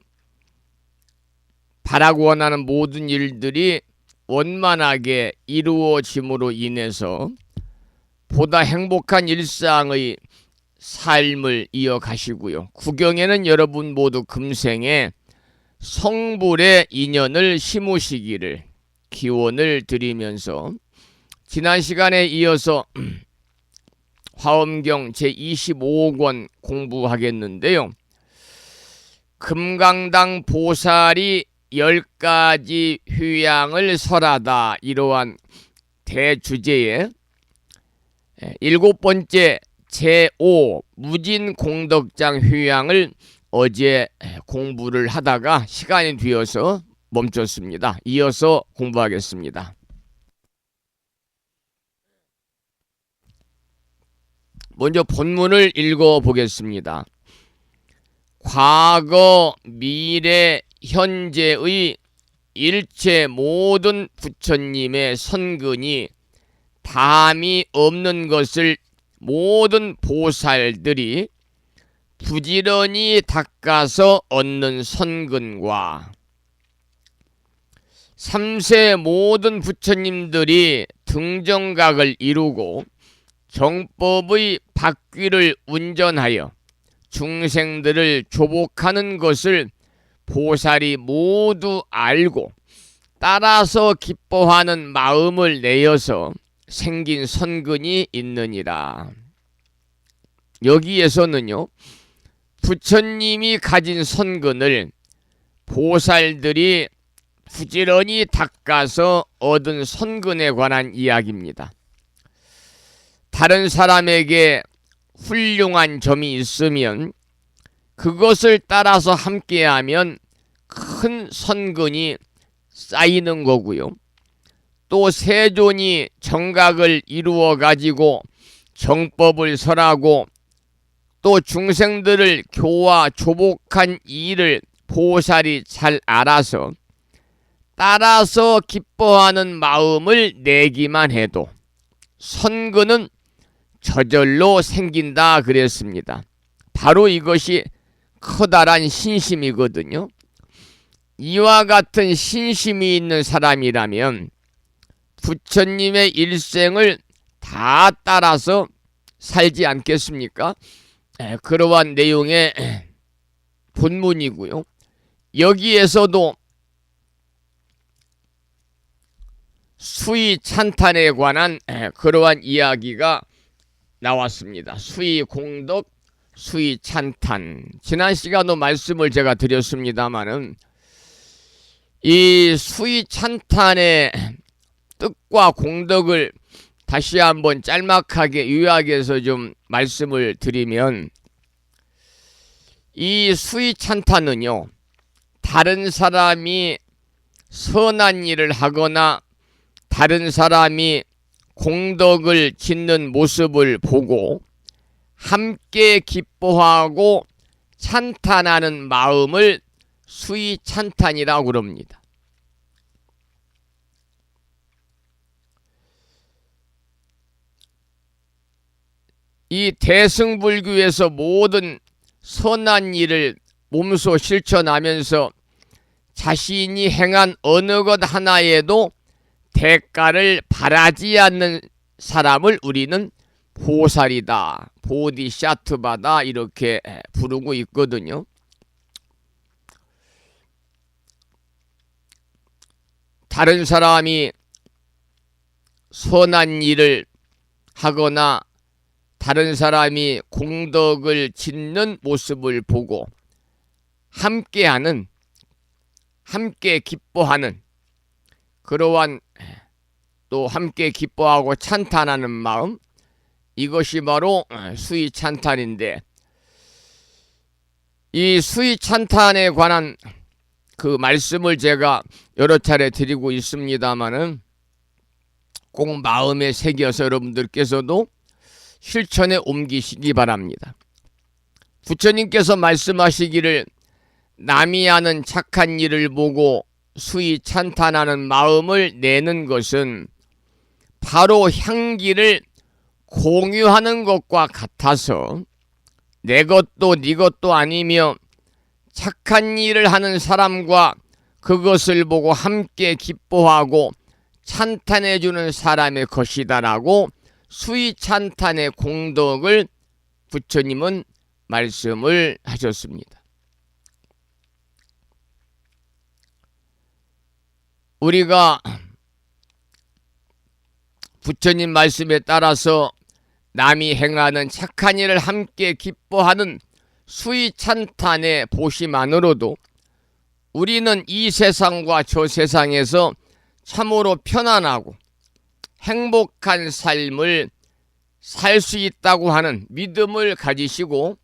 바라고 원하는 모든 일들이 원만하게 이루어짐으로 인해서 보다 행복한 일상의 삶을 이어가시고요. 구경에는 여러분 모두 금생에 성불의 인연을 심으시기를 기원을 드리면서 지난 시간에 이어서 화엄경 제25권 공부하겠는데요. 금강당 보살이 10가지 휴양을 설하다, 이러한 대주제에 7번째 제5 무진공덕장 휴양을 어제 공부를 하다가 시간이 되어서 멈췄습니다. 이어서 공부하겠습니다. 먼저 본문을 읽어보겠습니다. 과거, 미래, 현재의 일체 모든 부처님의 선근이 담이 없는 것을 모든 보살들이 부지런히 닦아서 얻는 선근과 삼세 모든 부처님들이 등정각을 이루고 정법의 바퀴를 운전하여 중생들을 조복하는 것을 보살이 모두 알고 따라서 기뻐하는 마음을 내어서 생긴 선근이 있느니라. 여기에서는요, 부처님이 가진 선근을 보살들이 부지런히 닦아서 얻은 선근에 관한 이야기입니다. 다른 사람에게 훌륭한 점이 있으면 그것을 따라서 함께하면 큰 선근이 쌓이는 거고요. 또 세존이 정각을 이루어 가지고 정법을 설하고 또 중생들을 교화 조복한 일을 보살이 잘 알아서 따라서 기뻐하는 마음을 내기만 해도 선근은 저절로 생긴다 그랬습니다. 바로 이것이 커다란 신심이거든요. 이와 같은 신심이 있는 사람이라면 부처님의 일생을 다 따라서 살지 않겠습니까? 그러한 내용의 본문이고요. 여기에서도 수의 찬탄에 관한 그러한 이야기가 나왔습니다. 수의 공덕, 수의 찬탄. 지난 시간도 말씀을 제가 드렸습니다마는 이 수의 찬탄의 뜻과 공덕을 다시 한번 짤막하게 요약해서 좀 말씀을 드리면, 이 수의 찬탄은요, 다른 사람이 선한 일을 하거나 다른 사람이 공덕을 짓는 모습을 보고 함께 기뻐하고 찬탄하는 마음을 수의 찬탄이라고 그럽니다. 이 대승불교에서 모든 선한 일을 몸소 실천하면서 자신이 행한 어느 것 하나에도 대가를 바라지 않는 사람을 우리는 보살이다, 보디샤트바다 이렇게 부르고 있거든요. 다른 사람이 선한 일을 하거나 다른 사람이 공덕을 짓는 모습을 보고 함께하는, 함께 기뻐하는, 그러한 또 함께 기뻐하고 찬탄하는 마음, 이것이 바로 수의 찬탄인데, 이 수의 찬탄에 관한 그 말씀을 제가 여러 차례 드리고 있습니다마는 꼭 마음에 새겨서 여러분들께서도 실천에 옮기시기 바랍니다. 부처님께서 말씀하시기를 남이 하는 착한 일을 보고 수의 찬탄하는 마음을 내는 것은 바로 향기를 공유하는 것과 같아서 내 것도 네 것도 아니며 착한 일을 하는 사람과 그것을 보고 함께 기뻐하고 찬탄해주는 사람의 것이다라고 수의 찬탄의 공덕을 부처님은 말씀을 하셨습니다. 우리가 부처님 말씀에 따라서 남이 행하는 착한 일을 함께 기뻐하는 수의 찬탄의 보시만으로도 우리는 이 세상과 저 세상에서 참으로 편안하고 행복한 삶을 살 수 있다고 하는 믿음을 가지시고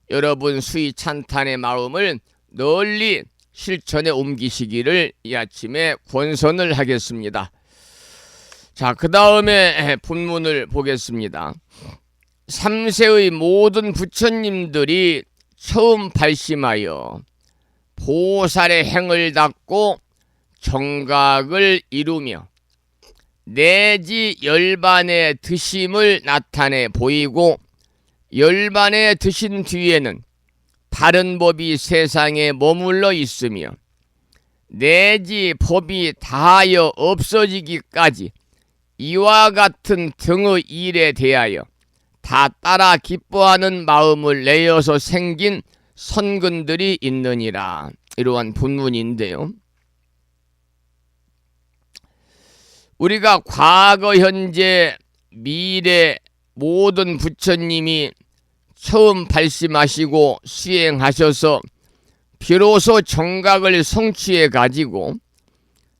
여러분 수의 찬탄의 마음을 널리 실천에 옮기시기를 이 아침에 권선을 하겠습니다. 자, 그 다음에 본문을 보겠습니다. 3세의 모든 부처님들이 처음 발심하여 보살의 행을 닦고 정각을 이루며 내지 열반의 드심을 나타내 보이고 열반에 드신 뒤에는 바른 법이 세상에 머물러 있으며 내지 법이 다하여 없어지기까지 이와 같은 등의 일에 대하여 다 따라 기뻐하는 마음을 내어서 생긴 선근들이 있느니라. 이러한 본문인데요. 우리가 과거, 현재, 미래 모든 부처님이 처음 발심하시고 수행하셔서 비로소 정각을 성취해 가지고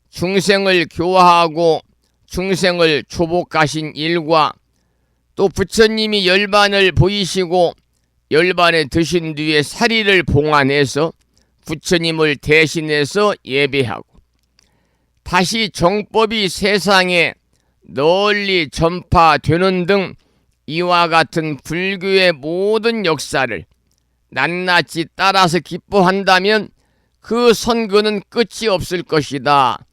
중생을 교화하고 중생을 조복하신 일과 또 부처님이 열반을 보이시고 열반에 드신 뒤에 사리를 봉안해서 부처님을 대신해서 예배하고 다시 정법이 세상에 널리 전파되는 등 이와 같은 불교의 모든 역사를 낱낱이 따라서 기뻐한다면 그 선근은 끝이 없을 것이다.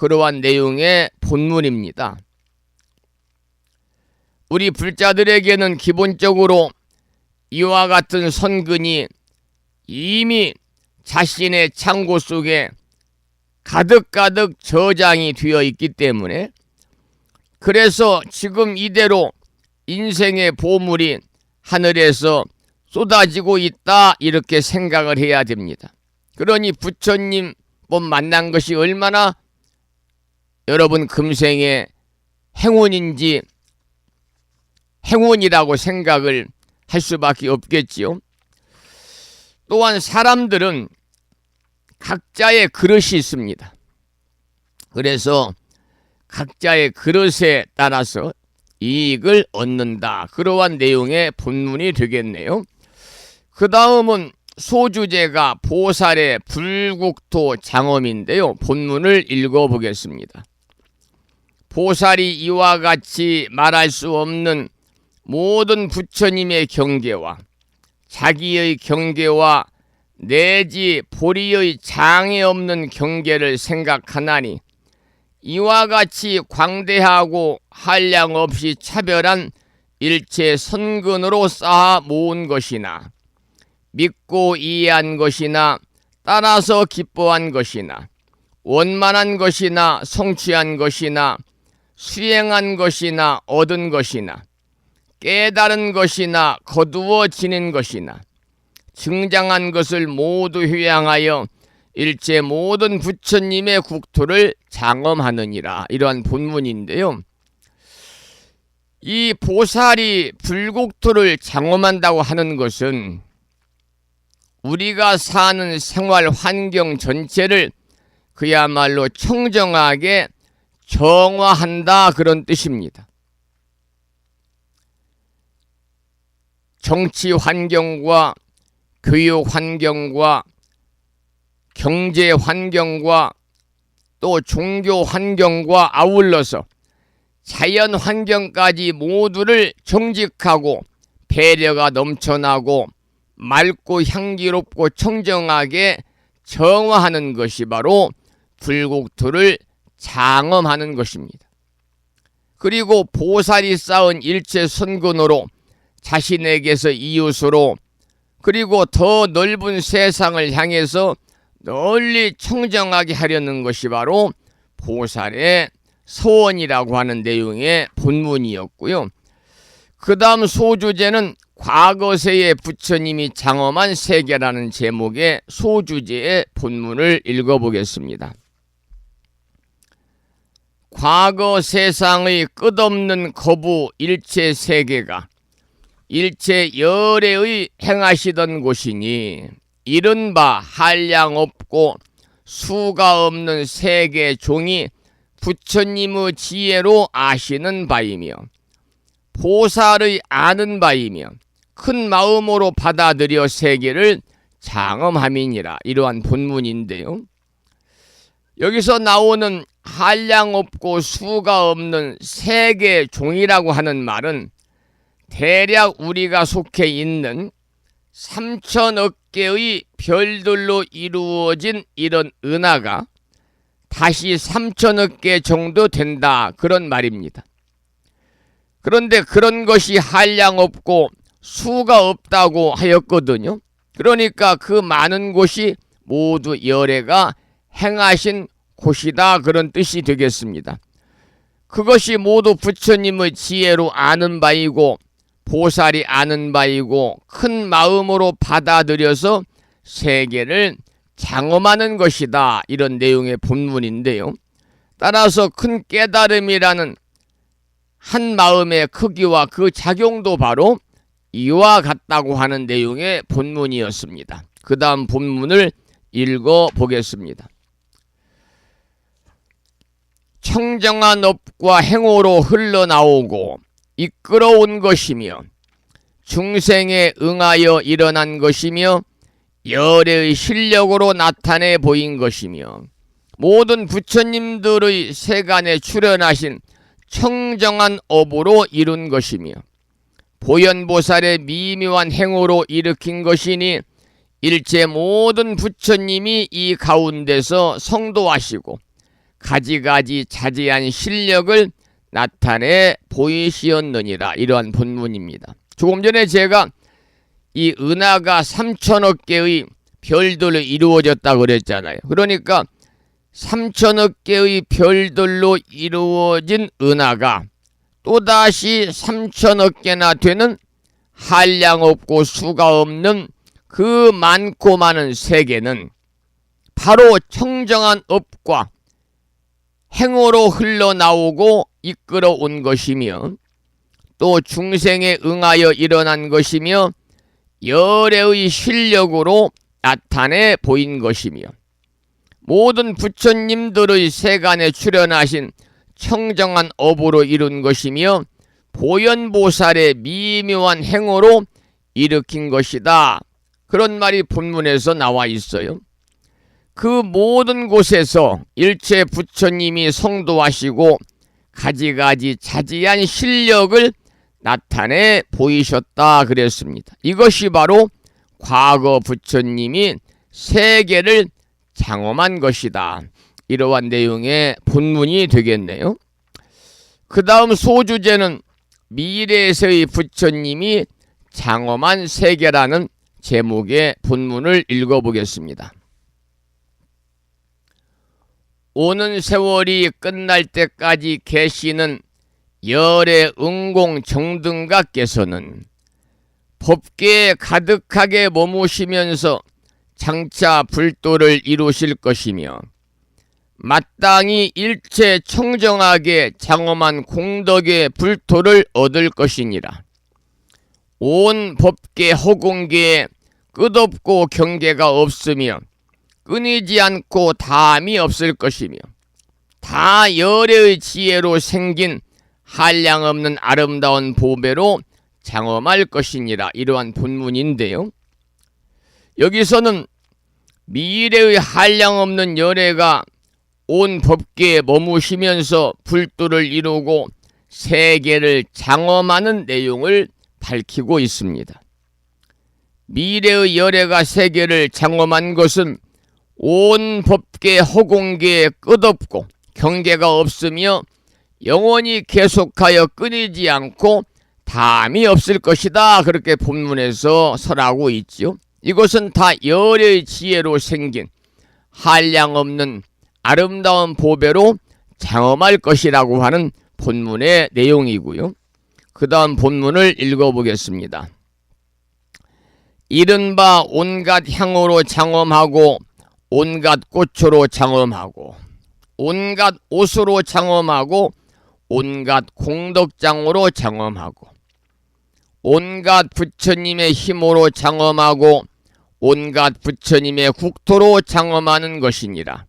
그러한 내용의 본문입니다. 우리 불자들에게는 기본적으로 이와 같은 선근이 이미 자신의 창고 속에 가득가득 저장이 되어 있기 때문에, 그래서 지금 이대로 인생의 보물이 하늘에서 쏟아지고 있다 이렇게 생각을 해야 됩니다. 그러니 부처님 만난 것이 얼마나 여러분 금생의 행운인지 행운이라고 생각을 할 수밖에 없겠지요. 또한 사람들은 각자의 그릇이 있습니다. 그래서 각자의 그릇에 따라서 이익을 얻는다. 그러한 내용의 본문이 되겠네요. 그 다음은 소주제가 보살의 불국토 장엄인데요. 본문을 읽어보겠습니다. 보살이 이와 같이 말할 수 없는 모든 부처님의 경계와 자기의 경계와 내지 보리의 장애 없는 경계를 생각하나니 이와 같이 광대하고 한량 없이 차별한 일체 선근으로 쌓아 모은 것이나 믿고 이해한 것이나 따라서 기뻐한 것이나 원만한 것이나 성취한 것이나 수행한 것이나 얻은 것이나 깨달은 것이나 거두어지는 것이나 증장한 것을 모두 회양하여 일체 모든 부처님의 국토를 장엄하느니라. 이러한 본문인데요. 이 보살이 불국토를 장엄한다고 하는 것은 우리가 사는 생활 환경 전체를 그야말로 청정하게 정화한다 그런 뜻입니다. 정치 환경과 교육 환경과 경제 환경과 또 종교 환경과 아울러서 자연 환경까지 모두를 정직하고 배려가 넘쳐나고 맑고 향기롭고 청정하게 정화하는 것이 바로 불국토를 장엄하는 것입니다. 그리고 보살이 쌓은 일체 선근으로 자신에게서 이웃으로 그리고 더 넓은 세상을 향해서 널리 청정하게 하려는 것이 바로 보살의 소원이라고 하는 내용의 본문이었고요. 그 다음 소주제는 과거세의 부처님이 장엄한 세계라는 제목의 소주제의 본문을 읽어보겠습니다. 과거 세상의 끝없는 거부 일체 세계가 일체 열애의 행하시던 곳이니 이른바 한량 없고 수가 없는 세계 종이 부처님의 지혜로 아시는 바이며 보살의 아는 바이며 큰 마음으로 받아들여 세계를 장엄함이니라. 이러한 본문인데요. 여기서 나오는 한량 없고 수가 없는 세계 종이라고 하는 말은 대략 우리가 속해 있는 3천억 개의 별들로 이루어진 이런 은하가 다시 3천억 개 정도 된다 그런 말입니다. 그런데 그런 것이 한량 없고 수가 없다고 하였거든요. 그러니까 그 많은 곳이 모두 열애가 행하신 곳이다 그런 뜻이 되겠습니다. 그것이 모두 부처님의 지혜로 아는 바이고 보살이 아는 바이고 큰 마음으로 받아들여서 세계를 장엄하는 것이다. 이런 내용의 본문인데요. 따라서 큰 깨달음이라는 한 마음의 크기와 그 작용도 바로 이와 같다고 하는 내용의 본문이었습니다. 그 다음 본문을 읽어보겠습니다. 청정한 업과 행호로 흘러나오고 이끌어온 것이며 중생에 응하여 일어난 것이며 열애의 실력으로 나타내 보인 것이며 모든 부처님들의 세간에 출현하신 청정한 업으로 이룬 것이며 보현보살의 미묘한 행호로 일으킨 것이니 일체 모든 부처님이 이 가운데서 성도하시고 가지가지 자세한 실력을 나타내 보이시었느니라. 이러한 본문입니다. 조금 전에 제가 이 은하가 3천억 개의 별들로 이루어졌다 그랬잖아요. 그러니까 3천억 개의 별들로 이루어진 은하가 또다시 3천억 개나 되는 한량 없고 수가 없는 그 많고 많은 세계는 바로 청정한 업과 행어로 흘러나오고 이끌어온 것이며 또 중생에 응하여 일어난 것이며 열애의 실력으로 나타내 보인 것이며 모든 부처님들의 세간에 출현하신 청정한 업으로 이룬 것이며 보현보살의 미묘한 행어로 일으킨 것이다. 그런 말이 본문에서 나와 있어요. 그 모든 곳에서 일체 부처님이 성도하시고 가지가지 자세한 실력을 나타내 보이셨다 그랬습니다. 이것이 바로 과거 부처님이 세계를 장엄한 것이다. 이러한 내용의 본문이 되겠네요. 그 다음 소주제는 미래에서의 부처님이 장엄한 세계라는 제목의 본문을 읽어보겠습니다. 오는 세월이 끝날 때까지 계시는 열의 응공 정등각께서는 법계에 가득하게 머무시면서 장차 불도를 이루실 것이며 마땅히 일체 청정하게 장엄한 공덕의 불토를 얻을 것이니라. 온 법계 허공계에 끝없고 경계가 없으며 끊이지 않고 다함이 없을 것이며 다 열애의 지혜로 생긴 한량없는 아름다운 보배로 장엄할 것이니라. 이러한 본문인데요. 여기서는 미래의 한량없는 열애가 온 법계에 머무시면서 불도를 이루고 세계를 장엄하는 내용을 밝히고 있습니다. 미래의 열애가 세계를 장엄한 것은 온 법계 허공계에 끝없고 경계가 없으며 영원히 계속하여 끊이지 않고 다함이 없을 것이다. 그렇게 본문에서 설하고 있지요. 이것은 다 열의 지혜로 생긴 한량없는 아름다운 보배로 장엄할 것이라고 하는 본문의 내용이고요. 그 다음 본문을 읽어보겠습니다. 이른바 온갖 향으로 장엄하고 온갖 꽃으로 장엄하고 온갖 옷으로 장엄하고 온갖 공덕장으로 장엄하고 온갖 부처님의 힘으로 장엄하고 온갖 부처님의 국토로 장엄하는 것이니라.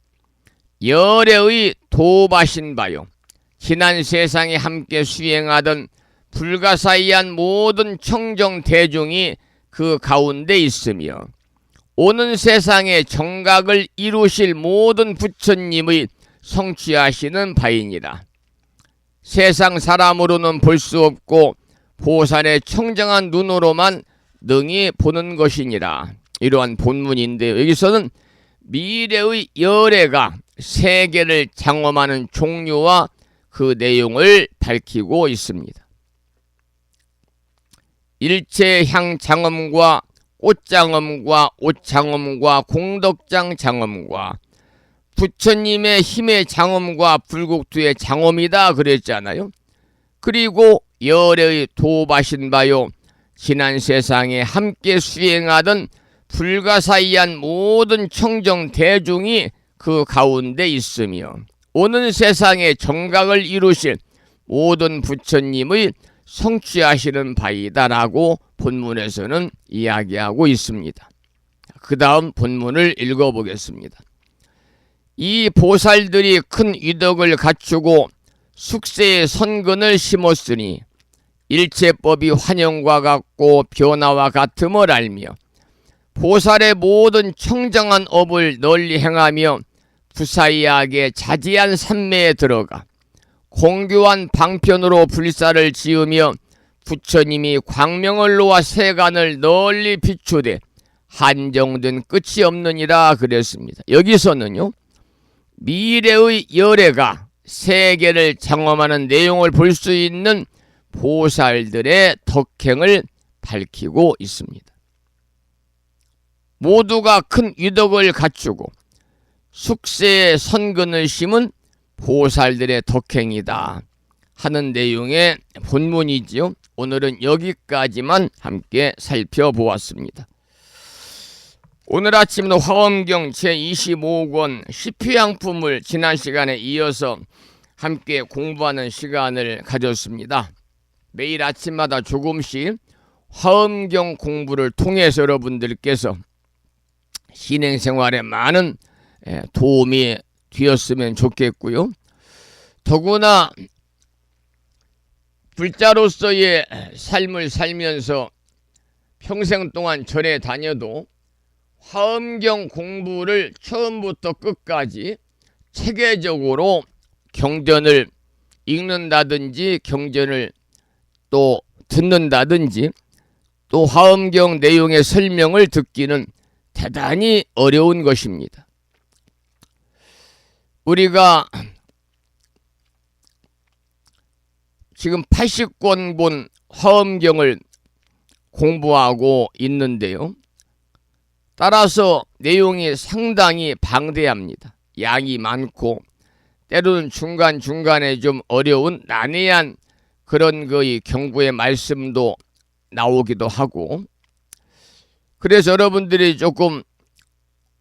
열애의 도바신 바요 지난 세상에 함께 수행하던 불가사의한 모든 청정 대중이 그 가운데 있으며 오는 세상에 정각을 이루실 모든 부처님의 성취하시는 바이니라. 세상 사람으로는 볼 수 없고 보살의 청정한 눈으로만 능히 보는 것이니라. 이러한 본문인데요. 여기서는 미래의 열애가 세계를 장엄하는 종류와 그 내용을 밝히고 있습니다. 일체향 장엄과 꽃장엄과 옷장엄과 공덕장 장엄과 부처님의 힘의 장엄과 불국토의 장엄이다 그랬잖아요. 그리고 열의 도바신 바요 지난 세상에 함께 수행하던 불가사의한 모든 청정 대중이 그 가운데 있으며 오는 세상에 정각을 이루실 모든 부처님의 성취하시는 바이다라고 본문에서는 이야기하고 있습니다. 그 다음 본문을 읽어보겠습니다. 이 보살들이 큰 위덕을 갖추고 숙세의 선근을 심었으니 일체법이 환영과 같고 변화와 같음을 알며 보살의 모든 청정한 업을 널리 행하며 부사이하게 자제한 산매에 들어가 공교한 방편으로 불사를 지으며 부처님이 광명을 놓아 세간을 널리 비추되 한정된 끝이 없느니라 그랬습니다. 여기서는요 미래의 열애가 세계를 장엄하는 내용을 볼 수 있는 보살들의 덕행을 밝히고 있습니다. 모두가 큰 위덕을 갖추고 숙세의 선근을 심은 보살들의 덕행이다 하는 내용의 본문이지요. 오늘은 여기까지만 함께 살펴보았습니다. 오늘 아침도 화엄경 제25권 시피양품을 지난 시간에 이어서 함께 공부하는 시간을 가졌습니다. 매일 아침마다 조금씩 화엄경 공부를 통해서 여러분들께서 신행생활에 많은 도움이 되었으면 좋겠고요. 더구나 불자로서의 삶을 살면서 평생 동안 절에 다녀도 화엄경 공부를 처음부터 끝까지 체계적으로 경전을 읽는다든지 경전을 또 듣는다든지 또 화엄경 내용의 설명을 듣기는 대단히 어려운 것입니다. 우리가 지금 80권 본 화엄경을 공부하고 있는데요. 따라서 내용이 상당히 방대합니다. 양이 많고 때로는 중간중간에 좀 어려운 난해한 그런 거의 경구의 말씀도 나오기도 하고, 그래서 여러분들이 조금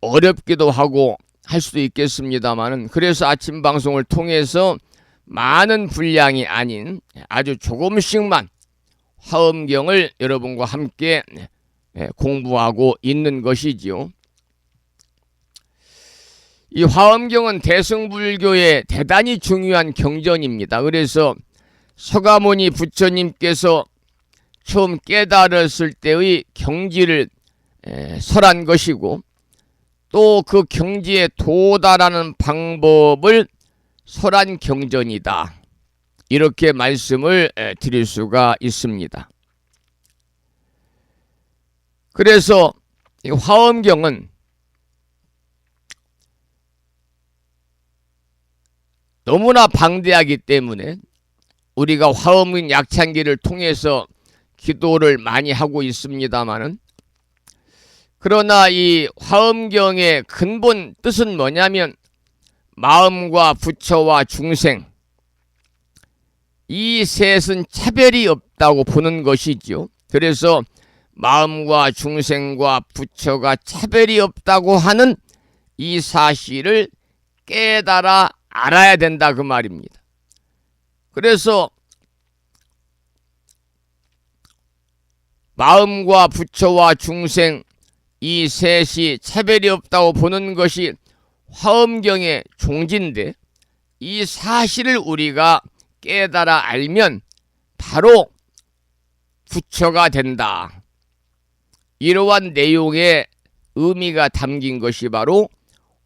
어렵기도 하고 할 수도 있겠습니다만은, 그래서 아침 방송을 통해서 많은 분량이 아닌 아주 조금씩만 화엄경을 여러분과 함께 공부하고 있는 것이지요. 이 화엄경은 대승불교의 대단히 중요한 경전입니다. 그래서 서가모니 부처님께서 처음 깨달았을 때의 경지를 설한 것이고, 또 그 경지에 도달하는 방법을 설한 경전이다, 이렇게 말씀을 드릴 수가 있습니다. 그래서 이 화엄경은 너무나 방대하기 때문에 우리가 화엄인 약창기를 통해서 기도를 많이 하고 있습니다마는, 그러나 이 화엄경의 근본 뜻은 뭐냐면 마음과 부처와 중생, 이 셋은 차별이 없다고 보는 것이죠. 그래서 마음과 중생과 부처가 차별이 없다고 하는 이 사실을 깨달아 알아야 된다, 그 말입니다. 그래서 마음과 부처와 중생, 이 셋이 차별이 없다고 보는 것이 화엄경의 종지인데, 이 사실을 우리가 깨달아 알면 바로 부처가 된다, 이러한 내용의 의미가 담긴 것이 바로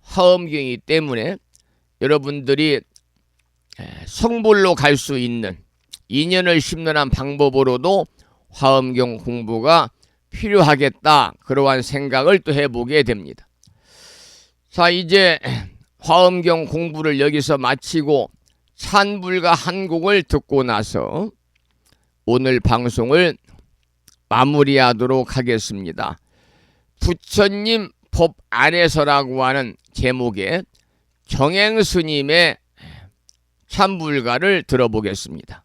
화엄경이기 때문에 여러분들이 성불로 갈 수 있는 인연을 심는 방법으로도 화엄경 공부가 필요하겠다, 그러한 생각을 또 해보게 됩니다. 자, 이제 화엄경 공부를 여기서 마치고 찬불가 한 곡을 듣고 나서 오늘 방송을 마무리하도록 하겠습니다. 부처님 법 안에서라고 하는 제목의 정행스님의 찬불가를 들어보겠습니다.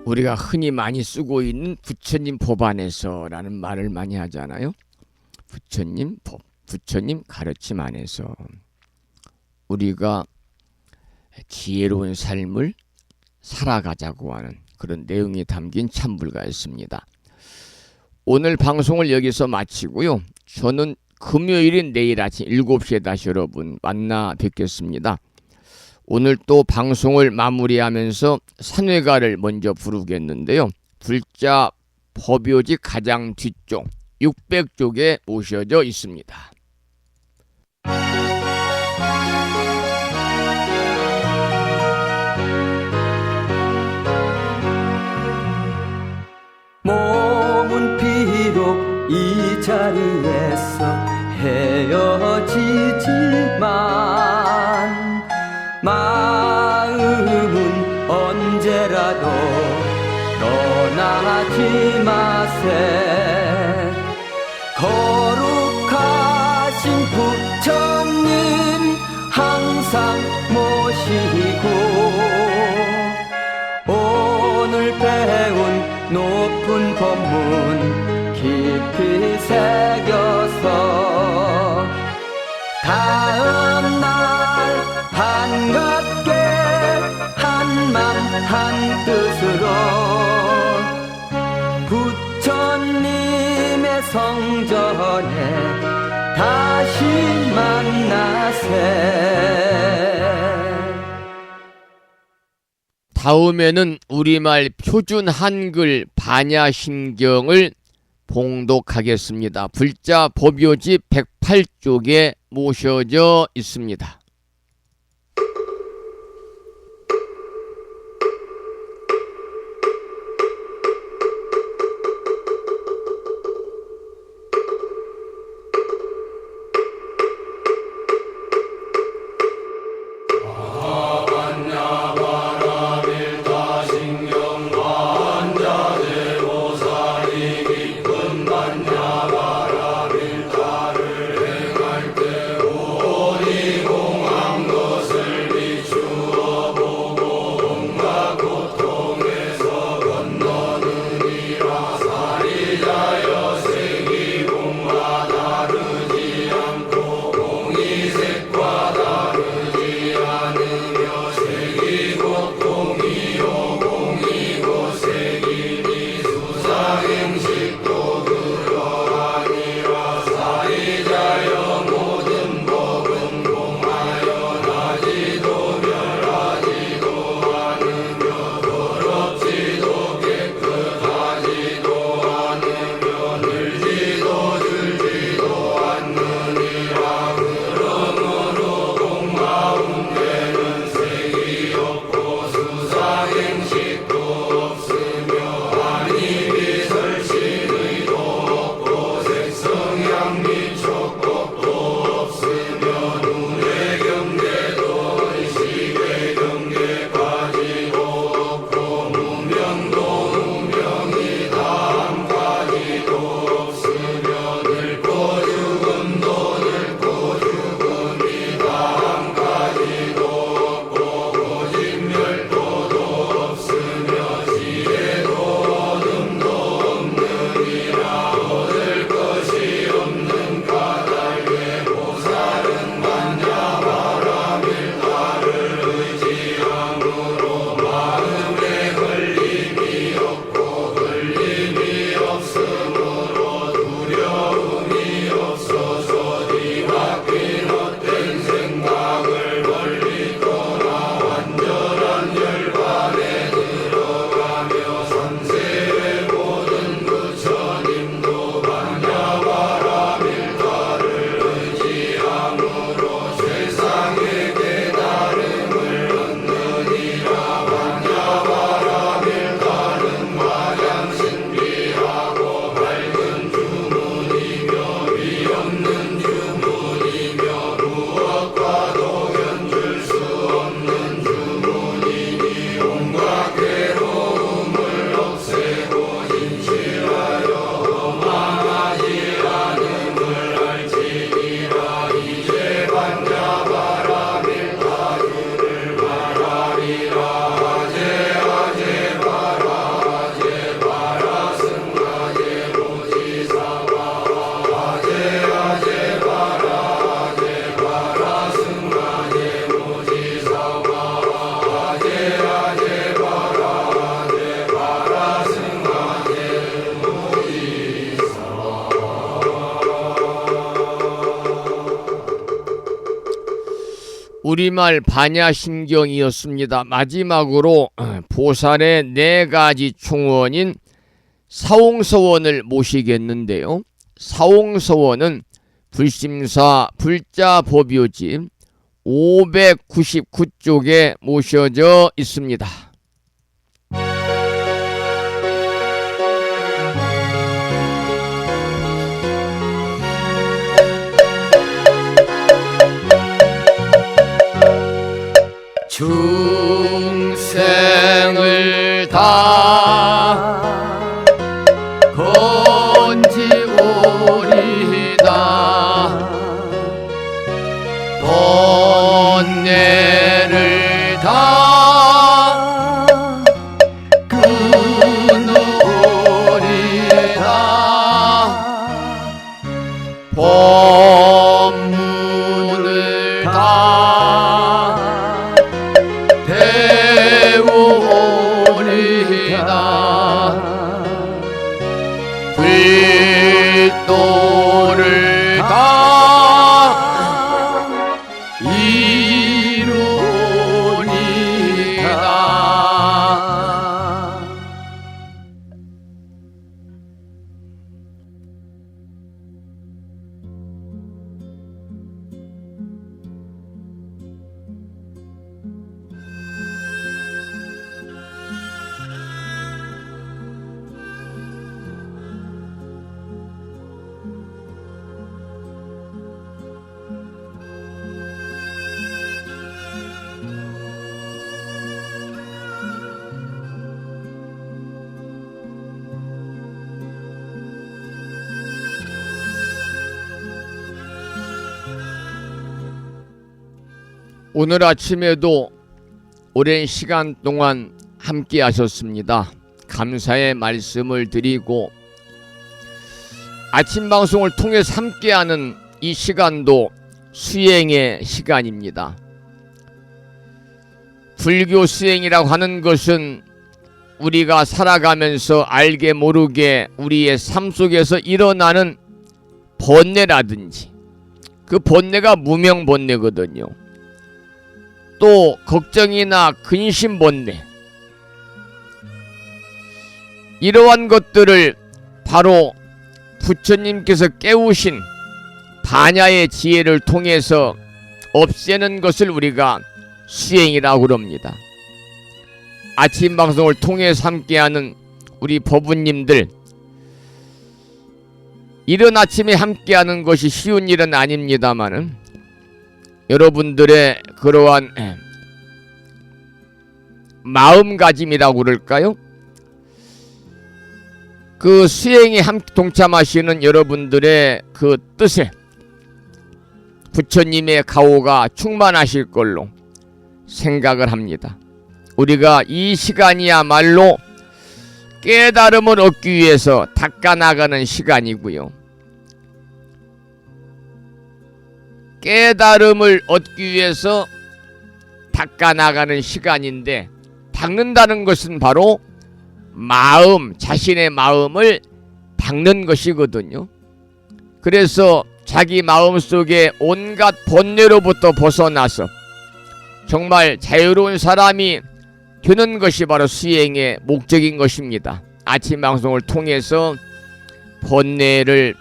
우리가 흔히 많이 쓰고 있는 부처님 법안에서라는 말을 많이 하잖아요. 부처님 법, 부처님 가르침 안에서 우리가 지혜로운 삶을 살아가자고 하는 그런 내용이 담긴 찬불가였습니다. 오늘 방송을 여기서 마치고요. 저는 금요일인 내일 아침 7시에 다시 여러분 만나 뵙겠습니다. 오늘 또 방송을 마무리하면서 산회가를 먼저 부르겠는데요. 불자 법요지 가장 뒤쪽 600쪽에 모셔져 있습니다. 몸은 비록 이 자리에서 헤어지지만 마음은 언제라도 떠나지 마세. 거룩하신 부처님 항상 모시고 오늘 배운 높은 법문 깊이 새겨서 다음날 반갑게 한맘 한뜻으로 부처님의 성전에 다시 만나세. 다음에는 우리말 표준 한글 반야신경을 봉독하겠습니다. 불자 법요지 108쪽에 모셔져 있습니다. 우리말 반야심경이었습니다. 마지막으로 보살의 4가지 충원인 사홍서원을 모시겠는데요. 사홍서원은 불심사 불자법요집 599쪽에 모셔져 있습니다. 중생을 다 건지오리다 번뇌를 다 끊으오리다 법문을 다 배우오리다 불도를 다 이루리다. 오늘 아침에도 오랜 시간 동안 함께 하셨습니다. 감사의 말씀을 드리고 아침 방송을 통해서 함께하는 이 시간도 수행의 시간입니다. 불교 수행이라고 하는 것은 우리가 살아가면서 알게 모르게 우리의 삶 속에서 일어나는 번뇌라든지 그 번뇌가 무명번뇌거든요. 또 걱정이나 근심 번뇌, 이러한 것들을 바로 부처님께서 깨우신 반야의 지혜를 통해서 없애는 것을 우리가 수행이라고 그럽니다. 아침 방송을 통해서 함께하는 우리 법우님들, 이른 아침에 함께하는 것이 쉬운 일은 아닙니다만은 여러분들의 그러한 마음가짐이라고 그럴까요? 그 수행에 함께 동참하시는 여러분들의 그 뜻에 부처님의 가호가 충만하실 걸로 생각을 합니다. 우리가 이 시간이야말로 깨달음을 얻기 위해서 닦아나가는 시간이고요. 깨달음을 얻기 위해서 닦아나가는 시간인데, 닦는다는 것은 바로 마음, 자신의 마음을 닦는 것이거든요. 그래서 자기 마음속에 온갖 번뇌로부터 벗어나서 정말 자유로운 사람이 되는 것이 바로 수행의 목적인 것입니다. 아침 방송을 통해서 번뇌를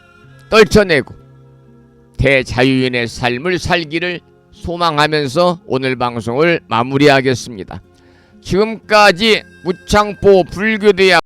떨쳐내고 대자유인의 삶을 살기를 소망하면서 오늘 방송을 마무리하겠습니다. 지금까지 무창포 불교대학